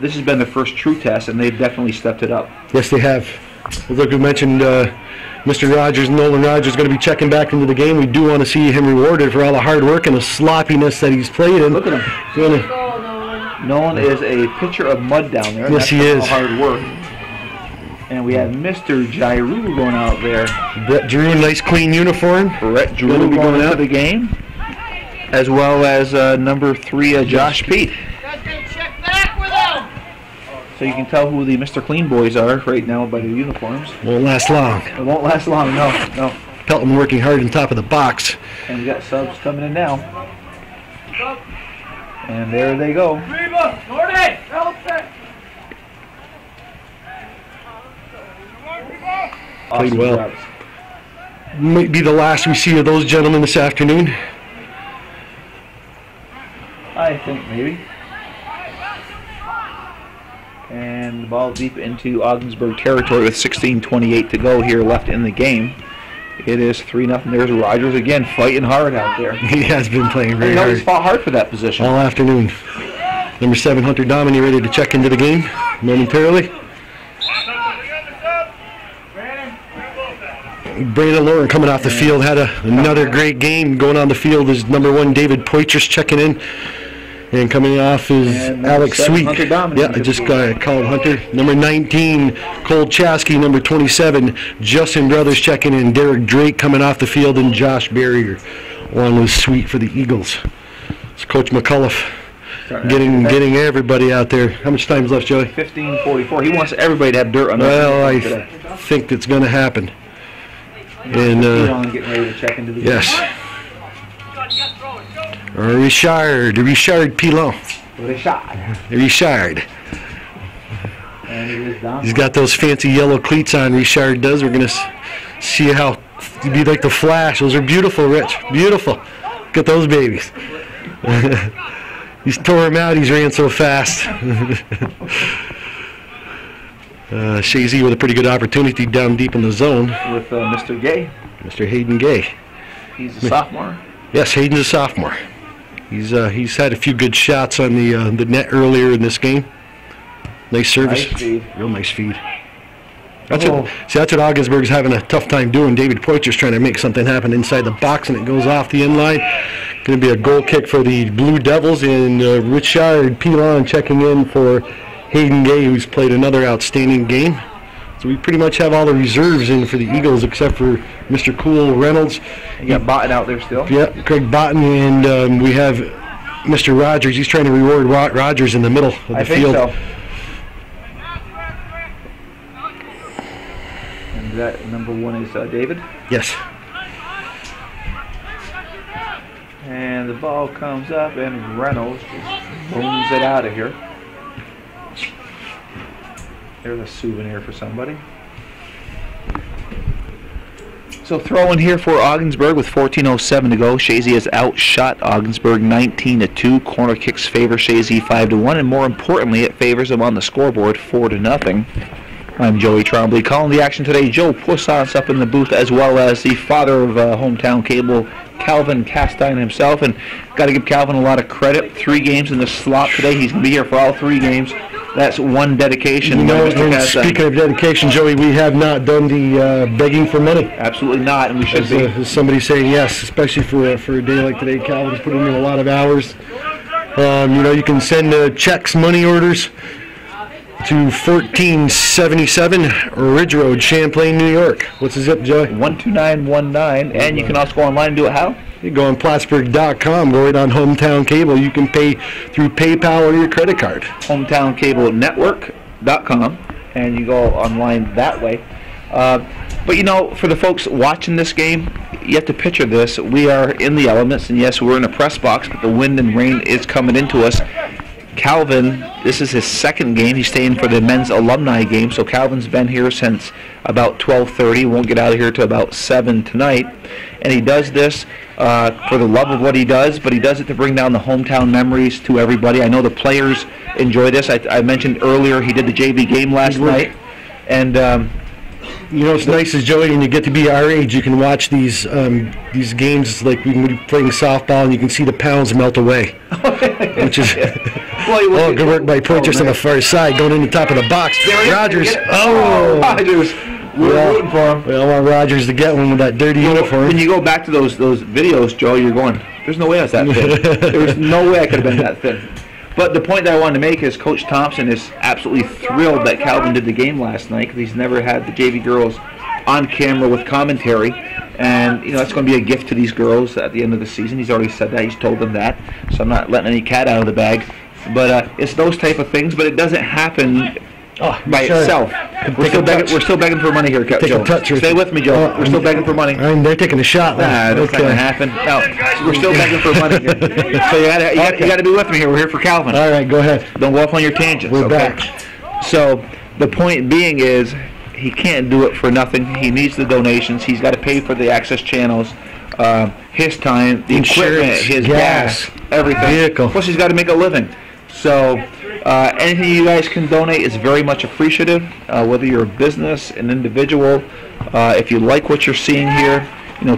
[SPEAKER 2] this has been their first true test, and they've definitely stepped it up.
[SPEAKER 1] Yes, they have. Like we mentioned, Mr. Rogers, Nolan Rogers, is going to be checking back into the game. We do want to see him rewarded for all the hard work and the sloppiness that he's played in.
[SPEAKER 2] Look at him. Nolan is a pitcher of mud down there.
[SPEAKER 1] Yes, he is.
[SPEAKER 2] Hard work. And we have Mr. Giroux going out there.
[SPEAKER 1] Brett Giroux, nice clean uniform.
[SPEAKER 2] Brett Giroux will be going out of the game, as well as number 3, Josh Pete. So you can tell who the Mr. Clean boys are right now by their uniforms.
[SPEAKER 1] Won't last long.
[SPEAKER 2] It won't last long, no.
[SPEAKER 1] Pelton working hard on top of the box.
[SPEAKER 2] And we got subs coming in now. And there they go.
[SPEAKER 1] Played well.
[SPEAKER 2] Jobs.
[SPEAKER 1] Might be the last we see of those gentlemen this afternoon.
[SPEAKER 2] I think maybe. And the ball deep into Ogdensburg territory with 16:28 to go here left in the game. It is 3-0. There's Rogers again fighting hard out there.
[SPEAKER 1] He has been playing very
[SPEAKER 2] He's
[SPEAKER 1] hard
[SPEAKER 2] fought hard for that position.
[SPEAKER 1] all afternoon. Number 7, Hunter Dominy, ready to check into the game momentarily. Brendler coming off the field had another great game. Going on the field is number 1, David Poitras checking in. And coming off is Alex
[SPEAKER 2] 7,
[SPEAKER 1] Sweet.
[SPEAKER 2] Hunter Dominy.
[SPEAKER 1] Yeah, I just called Hunter. Number 19, Cole Chazy. Number 27, Justin Brothers checking in. Derek Drake coming off the field, and Josh Barrier along with Sweet for the Eagles. It's Coach McCullough getting everybody out there. How much time's left, Joey?
[SPEAKER 2] 15:44. He wants everybody to have dirt on
[SPEAKER 1] Well, I
[SPEAKER 2] today.
[SPEAKER 1] think that's going to happen. And
[SPEAKER 2] getting ready to check into the
[SPEAKER 1] yes. Richard Pilon. Richard.
[SPEAKER 2] And it is Dom.
[SPEAKER 1] He's got those fancy yellow cleats on, Richard does. We're going to see how it'd be like the Flash. Those are beautiful, Rich. Beautiful. Look at those babies. He's tore him out. He's ran so fast. Chazy with a pretty good opportunity down deep in the zone.
[SPEAKER 2] With Mr. Gay.
[SPEAKER 1] Mr. Hayden Gay.
[SPEAKER 2] He's a sophomore.
[SPEAKER 1] Yes, Hayden's a sophomore. He's had a few good shots on the net earlier in this game. Nice service.
[SPEAKER 2] Nice feed.
[SPEAKER 1] Real nice feed. That's what Ogdensburg's having a tough time doing. David Poitras trying to make something happen inside the box, and it goes off the end line. Going to be a goal kick for the Blue Devils, and Richard Pilon checking in for Hayden Gay, who's played another outstanding game. So we pretty much have all the reserves in for the Eagles except for Mr. Cool Reynolds.
[SPEAKER 2] You got Botten out there still.
[SPEAKER 1] Yeah, Craig Botten, and we have Mr. Rogers. He's trying to reward Rogers in the middle of the field.
[SPEAKER 2] I think so. And that number 1 is David.
[SPEAKER 1] Yes.
[SPEAKER 2] And the ball comes up, and Reynolds just booms it out of here. There's a souvenir for somebody. So throw in here for Ogdensburg with 14:07 to go. Chazy has outshot Ogdensburg 19-2. Corner kicks favor Chazy 5-1, and more importantly, it favors them on the scoreboard 4-0. I'm Joey Trombley calling the action today. Joe Poussant's up in the booth, as well as the father of Hometown Cable, Calvin Castine himself, and got to give Calvin a lot of credit. 3 games in the slot today. He's going to be here for all 3 games. That's 1 dedication.
[SPEAKER 1] You know, and speaking of dedication, Joey, we have not done the begging for money.
[SPEAKER 2] Absolutely not, and we should be.
[SPEAKER 1] As somebody saying yes, especially for a day like today. Calvin's putting in a lot of hours. You can send checks, money orders to 1477 Ridge Road, Champlain, New York. What's the zip, Joey?
[SPEAKER 2] 12919, and you can also go online and do it how?
[SPEAKER 1] You go on Plattsburgh.com, go right on Hometown Cable. You can pay through PayPal or your credit card.
[SPEAKER 2] HometownCableNetwork.com, and you go online that way. But for the folks watching this game, you have to picture this. We are in the elements, and yes, we're in a press box, but the wind and rain is coming into us. Calvin, this is his 2nd game. He's staying for the men's alumni game, so Calvin's been here since about 12:30. Won't get out of here till about 7 tonight. And he does this for the love of what he does, but he does it to bring down the hometown memories to everybody. I know the players enjoy this. I mentioned earlier he did the JV game last night. And
[SPEAKER 1] what's nice is, Joey, when you get to be our age, you can watch these games. It's like we can be playing softball, and you can see the pounds melt away, which is good work by Poitras on the far side, going in the top of the box. Rogers.
[SPEAKER 2] Rogers. We're rooting for him.
[SPEAKER 1] We all want Rogers to get one with that dirty uniform.
[SPEAKER 2] When you go back to those videos, Joe, you're going, there's no way I was that thin. There was no way I could have been that thin. But the point that I wanted to make is Coach Thompson is absolutely thrilled that Calvin did the game last night, because he's never had the JV girls on camera with commentary. And, it's going to be a gift to these girls at the end of the season. He's already said that. He's told them that. So I'm not letting any cat out of the bag. But it's those type of things. But it doesn't happen by
[SPEAKER 1] sure.
[SPEAKER 2] itself. We're still begging for money here, Joe.
[SPEAKER 1] a touch.
[SPEAKER 2] Stay with me, Joe. We're still begging for money.
[SPEAKER 1] They're taking a shot.
[SPEAKER 2] Nah, that's not gonna happen. No, we're still begging for money here. So you gotta be with me here. We're here for Calvin.
[SPEAKER 1] All right, go ahead.
[SPEAKER 2] Don't go off on your tangents.
[SPEAKER 1] We're
[SPEAKER 2] okay?
[SPEAKER 1] back.
[SPEAKER 2] So the point being is, he can't do it for nothing. He needs the donations. He's got to pay for the access channels, his time, the equipment, his gas, everything.
[SPEAKER 1] Vehicle.
[SPEAKER 2] Plus, he's got to make a living. So anything you guys can donate is very much appreciative. Whether you're a business, an individual, if you like what you're seeing here,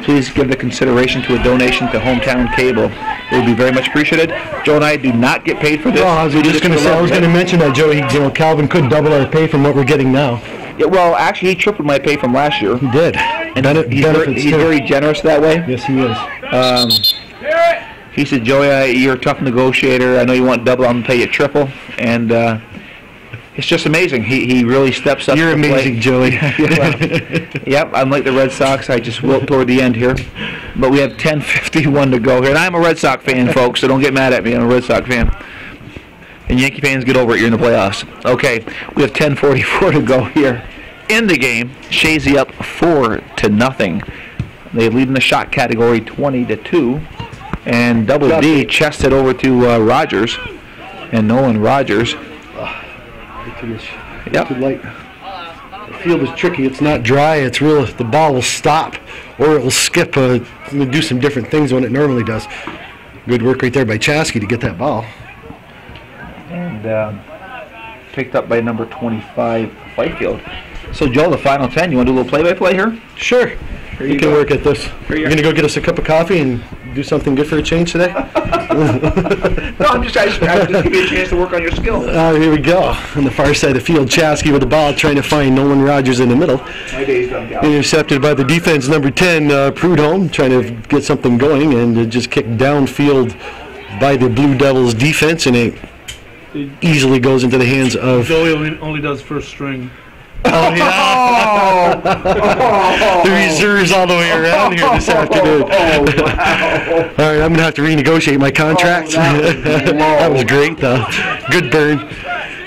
[SPEAKER 2] please give the consideration to a donation to Hometown Cable. It would be very much appreciated. Joe and I do not get paid for this.
[SPEAKER 1] I was going to mention that, Joey. Calvin could double our pay from what we're getting now.
[SPEAKER 2] Yeah, well, actually, he tripled my pay from last year.
[SPEAKER 1] He did.
[SPEAKER 2] And he's very generous that way.
[SPEAKER 1] Yes, he is.
[SPEAKER 2] He said, Joey, you're a tough negotiator. I know you want double. I'm going to pay you triple. And it's just amazing. He really steps up.
[SPEAKER 1] You're amazing, Joey.
[SPEAKER 2] Yep, unlike the Red Sox, I just wilt toward the end here. But we have 10:51 to go here. And I'm a Red Sox fan, folks, so don't get mad at me. I'm a Red Sox fan. And Yankee fans, get over it. You're in the playoffs. Okay, we have 10:44 to go here in the game. Chazy up 4-0. They lead in the shot category 20-2. And Double D chested over to Rogers. And Nolan Rogers.
[SPEAKER 1] Yep. The field is tricky. It's not dry. It's real. The ball will stop, or it will skip. Do some different things when it normally does. Good work right there by Chazy to get that ball.
[SPEAKER 2] And picked up by number 25, Fifield. So, Joe, the final 10. You want to do a little play-by-play here?
[SPEAKER 1] Sure. You can work at this. You're going to go get us a cup of coffee and do something good for a change today?
[SPEAKER 2] No, I'm just give you a chance to work on your skills.
[SPEAKER 1] Here we go. On the far side of the field, Chazy with the ball, trying to find Nolan Rogers in the middle.
[SPEAKER 2] My day's done, Cal.
[SPEAKER 1] Intercepted by the defense, number 10, Prudhomme, trying to get something going, and just kicked downfield by the Blue Devils defense, and it easily goes into the hands of...
[SPEAKER 3] Joey only does first string.
[SPEAKER 1] Oh, yeah. The reserves all the way around here this afternoon. All right, I'm going to have to renegotiate my contract. That was great, though. Good burn.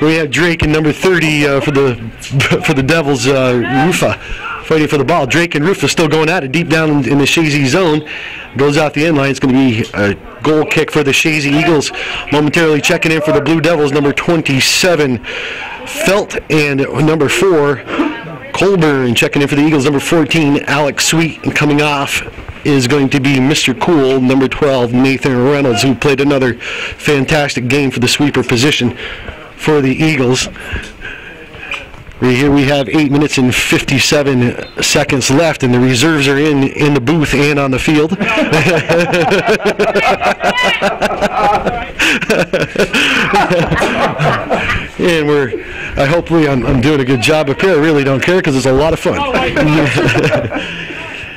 [SPEAKER 1] We have Drake in number 30 for the Devils, Rufa, fighting for the ball. Drake and Rufa still going at it deep down in the Chazy zone. Goes out the end line. It's going to be a goal kick for the Chazy Eagles. Momentarily checking in for the Blue Devils, number 27, Felt, and number 4, Colburn. Checking in for the Eagles, number 14, Alex Sweet. And coming off is going to be Mr. Cool, number 12, Nathan Reynolds, who played another fantastic game for the sweeper position for the Eagles. Right here we have 8 minutes and 57 seconds left, and the reserves are in the booth and on the field. And hopefully I'm doing a good job up here. I really don't care because it's a lot of fun.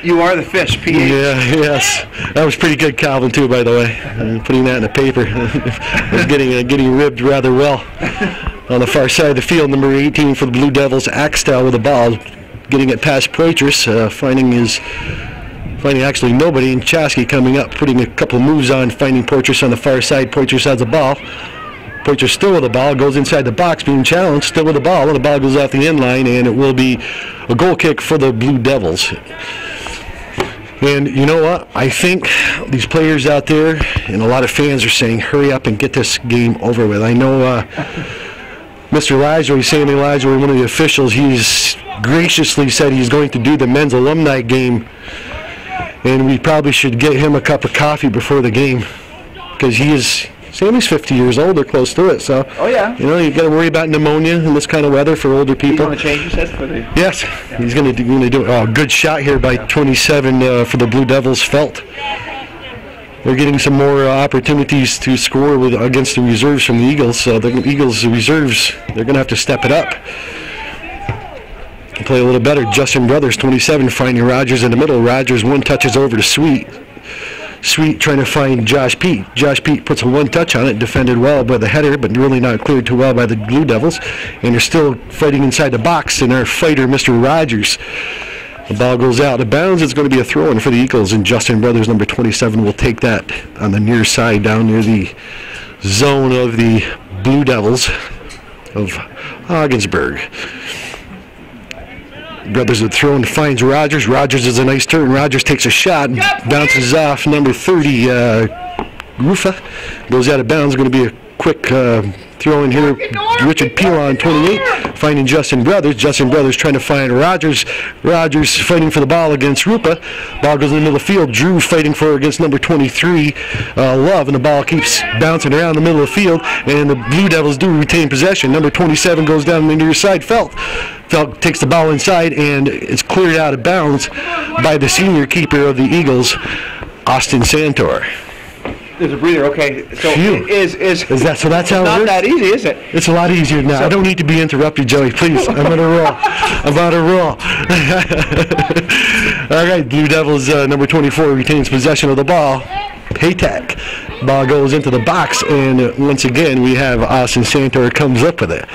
[SPEAKER 2] You are the fish, PH.
[SPEAKER 1] Yeah, yes. That was pretty good, Calvin, too, by the way. Putting that in the paper. I was getting ribbed rather well. On the far side of the field, number 18 for the Blue Devils, Axtell with the ball. Getting it past Poitras, finding actually nobody, and Chazy coming up, putting a couple moves on, finding Poitras on the far side. Poitras has the ball. Poitras still with the ball, goes inside the box, being challenged, still with the ball. Well, the ball goes off the end line, and it will be a goal kick for the Blue Devils. And you know what? I think these players out there and a lot of fans are saying, hurry up and get this game over with. I know Mr. Lajoie, Sammy Lajoie, one of the officials, he's graciously said he's going to do the men's alumni game, and we probably should get him a cup of coffee before the game, because Sammy's 50 years old or close to it, so you got to worry about pneumonia in this kind of weather for older people.
[SPEAKER 2] He's going to change his head for the...
[SPEAKER 1] Yes, he's going to do it. Oh, good shot here by 27 for the Blue Devils, Felt. They're getting some more opportunities to score against the reserves from the Eagles. So the Eagles reserves, they're going to have to step it up. Play a little better. Justin Brothers, 27, finding Rogers in the middle. Rogers one touches over to Sweet. Sweet trying to find Josh Pete. Josh Pete puts a one touch on it, defended well by the header, but really not cleared too well by the Blue Devils. And they're still fighting inside the box, and our fighter, Mr. Rogers. The ball goes out of bounds. It's going to be a throw-in for the Eagles, and Justin Brothers, number 27, will take that on the near side down near the zone of the Blue Devils of Ogdensburg. Brothers are throwing, finds Rogers. Rogers is a nice turn. Rogers takes a shot, bounces off number 30, Rufa. Goes out of bounds. Going to be a quick throw in here. Richard Peel on 28, finding Justin Brothers. Justin Brothers trying to find Rogers. Rogers fighting for the ball against Rupa. Ball goes into the field. Drew fighting for against number 23, Love, and the ball keeps bouncing around the middle of the field, and the Blue Devils do retain possession. Number 27 goes down the near side. Felt takes the ball inside, and it's cleared out of bounds by the senior keeper of the Eagles, Austin Santor.
[SPEAKER 2] There's a breather. Okay, so is
[SPEAKER 1] that so? That's how it
[SPEAKER 2] not
[SPEAKER 1] works?
[SPEAKER 2] that easy, is it?
[SPEAKER 1] It's a lot easier now. I don't need to be interrupted, Joey. Please, I'm on a roll. I'm on a roll. All right, Blue Devils number 24 retains possession of the ball. Paytack. Ball goes into the box, and once again we have Austin Santor comes up with it.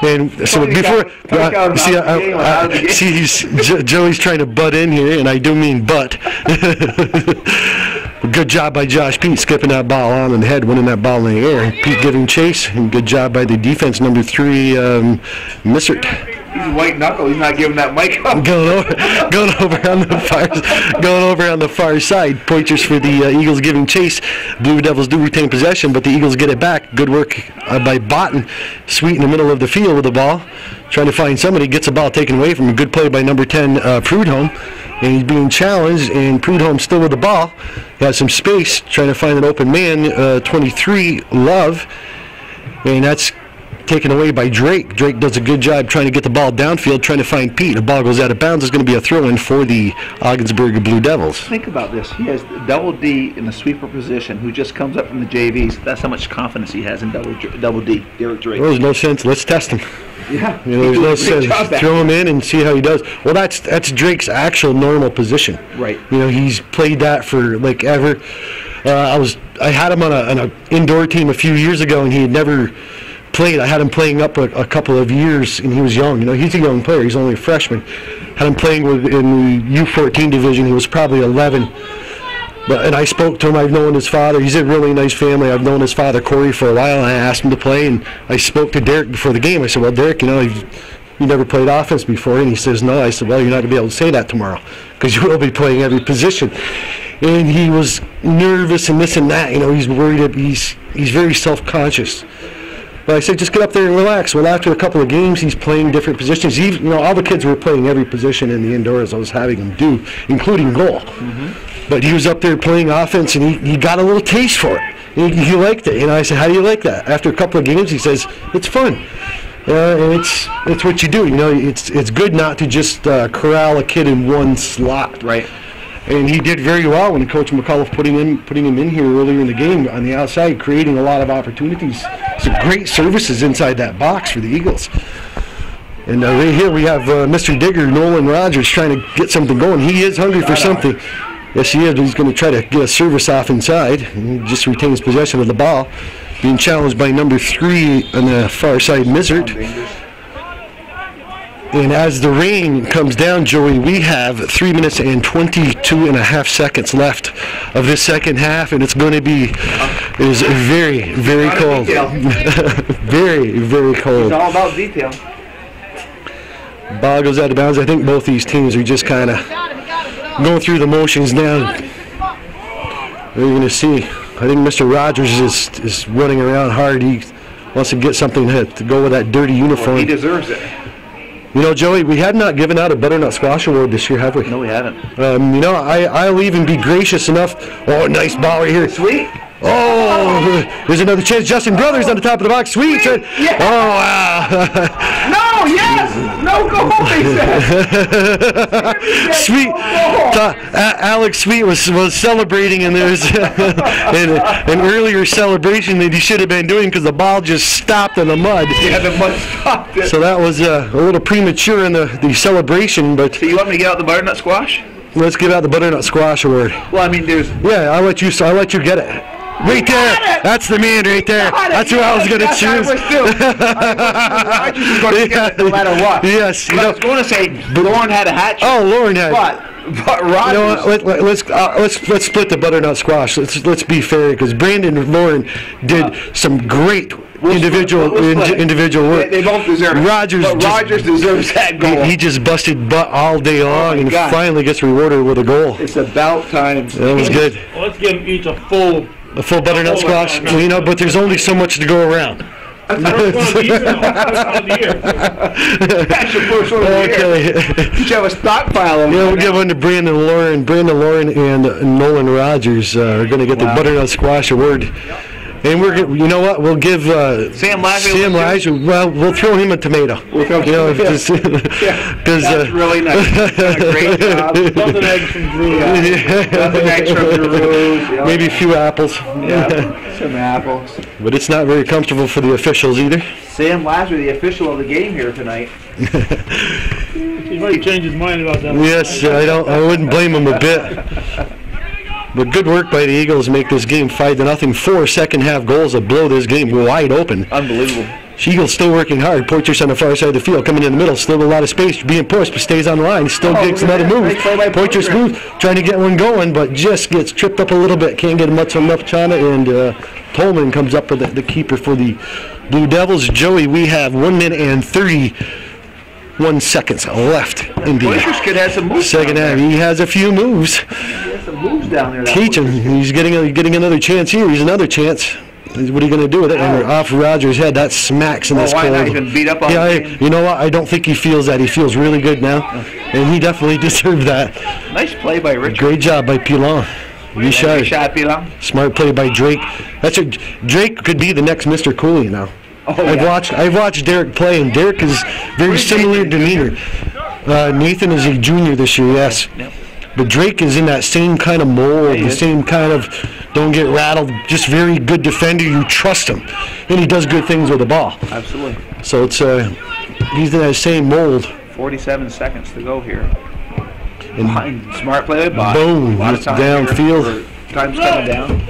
[SPEAKER 1] And so before, Joey's trying to butt in here, and I do mean butt. Good job by Josh Pete skipping that ball on in the head, winning that ball in the air. Pete giving chase, and good job by the defense, number 3, Missert.
[SPEAKER 2] He's white knuckle. He's not giving that mic up.
[SPEAKER 1] Going over on the far side. Pointers for the Eagles giving chase. Blue Devils do retain possession, but the Eagles get it back. Good work by Botten. Sweet in the middle of the field with the ball, trying to find somebody. Gets the ball taken away from him. Good play by number 10, Prudhomme. And he's being challenged, and Prudhomme still with the ball. Has some space, trying to find an open man, 23, Love. And that's taken away by Drake. Drake does a good job trying to get the ball downfield, trying to find Pete. The ball goes out of bounds. It's going to be a throw-in for the Ogdensburg Blue Devils.
[SPEAKER 2] Think about this. He has double D in the sweeper position who just comes up from the JVs. That's how much confidence he has in double D, Derek Drake.
[SPEAKER 1] Well, there's no sense. Let's test him.
[SPEAKER 2] Yeah.
[SPEAKER 1] There's no sense. Throw him in and see how he does. Well, that's Drake's actual normal position.
[SPEAKER 2] Right.
[SPEAKER 1] He's played that for like ever. I had him on an indoor team a few years ago, and he had never played. I had him playing up a couple of years, and he was young. He's a young player. He's only a freshman. Had him playing in the U14 division. He was probably 11. And I spoke to him. I've known his father. He's a really nice family. I've known his father, Corey, for a while, and I asked him to play. And I spoke to Derek before the game. I said, well, Derek, you never played offense before. And he says, no. I said, well, you're not going to be able to say that tomorrow because you will be playing every position. And he was nervous and this and that. He's worried. He's very self-conscious. But I said, just get up there and relax. Well, after a couple of games, he's playing different positions. All the kids were playing every position in the indoors I was having them do, including goal. Mm-hmm. But he was up there playing offense, and he got a little taste for it. He liked it. I said, how do you like that? After a couple of games, he says, it's fun. And it's what you do. It's good not to just corral a kid in one slot.
[SPEAKER 2] Right.
[SPEAKER 1] And he did very well when Coach McAuliffe putting him in here earlier in the game on the outside, creating a lot of opportunities. Some great services inside that box for the Eagles. And right here we have Mr. Digger, Nolan Rogers, trying to get something going. He is hungry for something. Yes, he is. He's going to try to get a service off inside. And he just retains possession of the ball. Being challenged by number 3 on the far side, Missert. And as the rain comes down, Joey, we have 3 minutes and 22 and a half seconds left of this second half, and it's going to be very, very cold. Very, very cold.
[SPEAKER 2] It's all about detail.
[SPEAKER 1] Ball goes out of bounds. I think both these teams are just kind of going through the motions now. We're going to see. I think Mr. Rogers is running around hard. He wants to get something to go with that dirty uniform.
[SPEAKER 2] Well, he deserves it.
[SPEAKER 1] Joey, we have not given out a butternut squash award this year, have we?
[SPEAKER 2] No, we haven't.
[SPEAKER 1] I'll even be gracious enough. Oh, nice ball right here.
[SPEAKER 2] Sweet.
[SPEAKER 1] Oh, there's another chance. Justin Brothers on the top of the box. Sweet.
[SPEAKER 2] Yeah.
[SPEAKER 1] Oh, wow.
[SPEAKER 2] No, yes. No goal, they said.
[SPEAKER 1] Sweet. Alex Sweet was celebrating, and there was an earlier celebration that he should have been doing because the ball just stopped in the mud.
[SPEAKER 2] Yeah, the mud stopped it.
[SPEAKER 1] So that was a little premature in the celebration. But
[SPEAKER 2] so you want me to get out the butternut squash?
[SPEAKER 1] Let's give out the butternut squash award.
[SPEAKER 2] Well, I mean, there's.
[SPEAKER 1] Yeah, I'll let you get it. Right there. That's the man right there. That's who I was going to choose.
[SPEAKER 2] I was going to get it no matter what.
[SPEAKER 1] Yes.
[SPEAKER 2] I was going to say Lauren had a hat trick.
[SPEAKER 1] Oh, Lauren had.
[SPEAKER 2] But But Rogers.
[SPEAKER 1] You know what? Let's split the butternut squash. Let's be fair, because Brandon and Lauren did some great individual work.
[SPEAKER 2] They both deserve it. Rogers deserves that goal.
[SPEAKER 1] He just busted butt all day long and finally gets rewarded with a goal.
[SPEAKER 2] It's about time.
[SPEAKER 1] That was good.
[SPEAKER 3] Well, let's give them each a full
[SPEAKER 1] butternut squash. You know, but there's only so much to go around.
[SPEAKER 3] First one of the year. First one of the year.
[SPEAKER 2] That's your first one of the year. You should have a stockpile of them.
[SPEAKER 1] Yeah, we'll give one to Brandon Lauren. Brandon Lauren and Nolan Rogers are going to get the butternut squash award. And you know what? We'll give
[SPEAKER 2] Sam Lashley.
[SPEAKER 1] Well, we'll throw him a tomato.
[SPEAKER 2] We'll throw him
[SPEAKER 1] because
[SPEAKER 2] that's really nice. Done a great job.
[SPEAKER 3] Nothing eggs from Drew.
[SPEAKER 2] Nothing extra from Drew.
[SPEAKER 1] Maybe a few apples.
[SPEAKER 2] Yeah, some apples.
[SPEAKER 1] But it's not very comfortable for the officials either.
[SPEAKER 2] Sam Lashley, the official of the game here tonight.
[SPEAKER 3] He's already changed his mind about that.
[SPEAKER 1] Yes, I wouldn't blame him a bit. But good work by the Eagles to make this game 5-0. 4 second-half goals that blow this game wide open.
[SPEAKER 2] Unbelievable.
[SPEAKER 1] Eagles still working hard. Poitras on the far side of the field, coming in the middle. Still a lot of space being pushed, but stays on the line. Still gets another move. Poitras move, trying to get one going, but just gets tripped up a little bit. Can't get much enough Chana, and Tolman comes up with the keeper for the Blue Devils. Joey, we have 1 minute and 31 seconds left in the second half. He has a few moves.
[SPEAKER 2] He has some moves down there.
[SPEAKER 1] Teach him. He's getting another chance here. He's another chance. What are you going to do with it? And off Rogers' head, that smacks in this cold.
[SPEAKER 2] He's been beat up on
[SPEAKER 1] you know what? I don't think he feels that. He feels really good now, and he definitely deserved that.
[SPEAKER 2] Nice play by Richard.
[SPEAKER 1] Great job by Pilon.
[SPEAKER 2] Pilon.
[SPEAKER 1] Smart play by Drake. Drake could be the next Mr. Cooley now. I've watched Derek play, and Derek is very similar demeanor. Nathan is a junior this year, yes. Yep. But Drake is in that same kind of mold, the same kind of don't get rattled, just very good defender. You trust him, and he does good things with the ball.
[SPEAKER 2] Absolutely.
[SPEAKER 1] So it's he's in that same mold.
[SPEAKER 2] 47 seconds to go here. And smart play by Bob.
[SPEAKER 1] Boom, just downfield.
[SPEAKER 2] Time's coming down.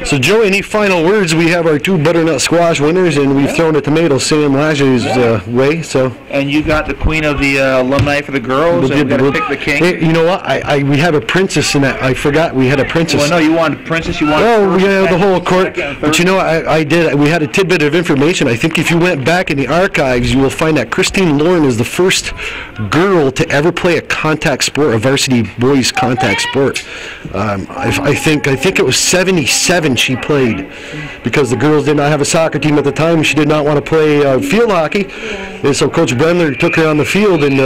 [SPEAKER 1] So, Joe, any final words? We have our 2 butternut squash winners, and we've thrown a tomato Sam Lashley's way. So,
[SPEAKER 2] and you got the queen of the alumni for the girls, and we're going to pick the king.
[SPEAKER 1] Hey, you know what? We have a princess in that. I forgot we had a princess.
[SPEAKER 2] Well, no, you wanted a princess. You wanted.
[SPEAKER 1] Oh, yeah, the whole court. But you know, I did. We had a tidbit of information. I think if you went back in the archives, you will find that Christine Lauren is the first girl to ever play a contact sport, a varsity boys contact sport. I think it was 77 she played, because the girls did not have a soccer team at the time. She did not want to play field hockey, and so Coach Brendler took her on the field and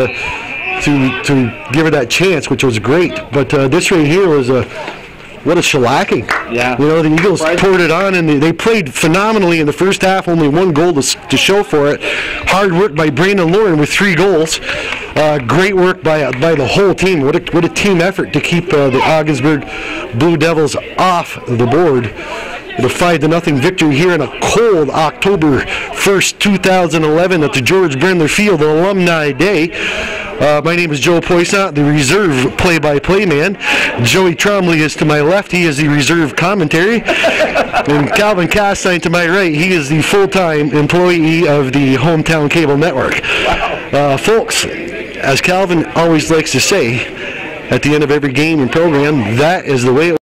[SPEAKER 1] to give her that chance, which was great. But this right here was what a shellacking. Yeah. You know, the Eagles poured it on, and they played phenomenally in the first half. Only 1 goal to show for it. Hard work by Brandon Lauren with 3 goals. Great work by the whole team. What a team effort to keep the Ogdensburg Blue Devils off the board. With a 5-0 victory here on a cold October 1st, 2011 at the George Brendler Field Alumni Day. My name is Joe Poisson, the reserve play-by-play man. Joey Trombley is to my left. He is the reserve commentary. And Calvin Castine to my right. He is the full-time employee of the Hometown Cable Network. Folks, as Calvin always likes to say at the end of every game and program, that is the way it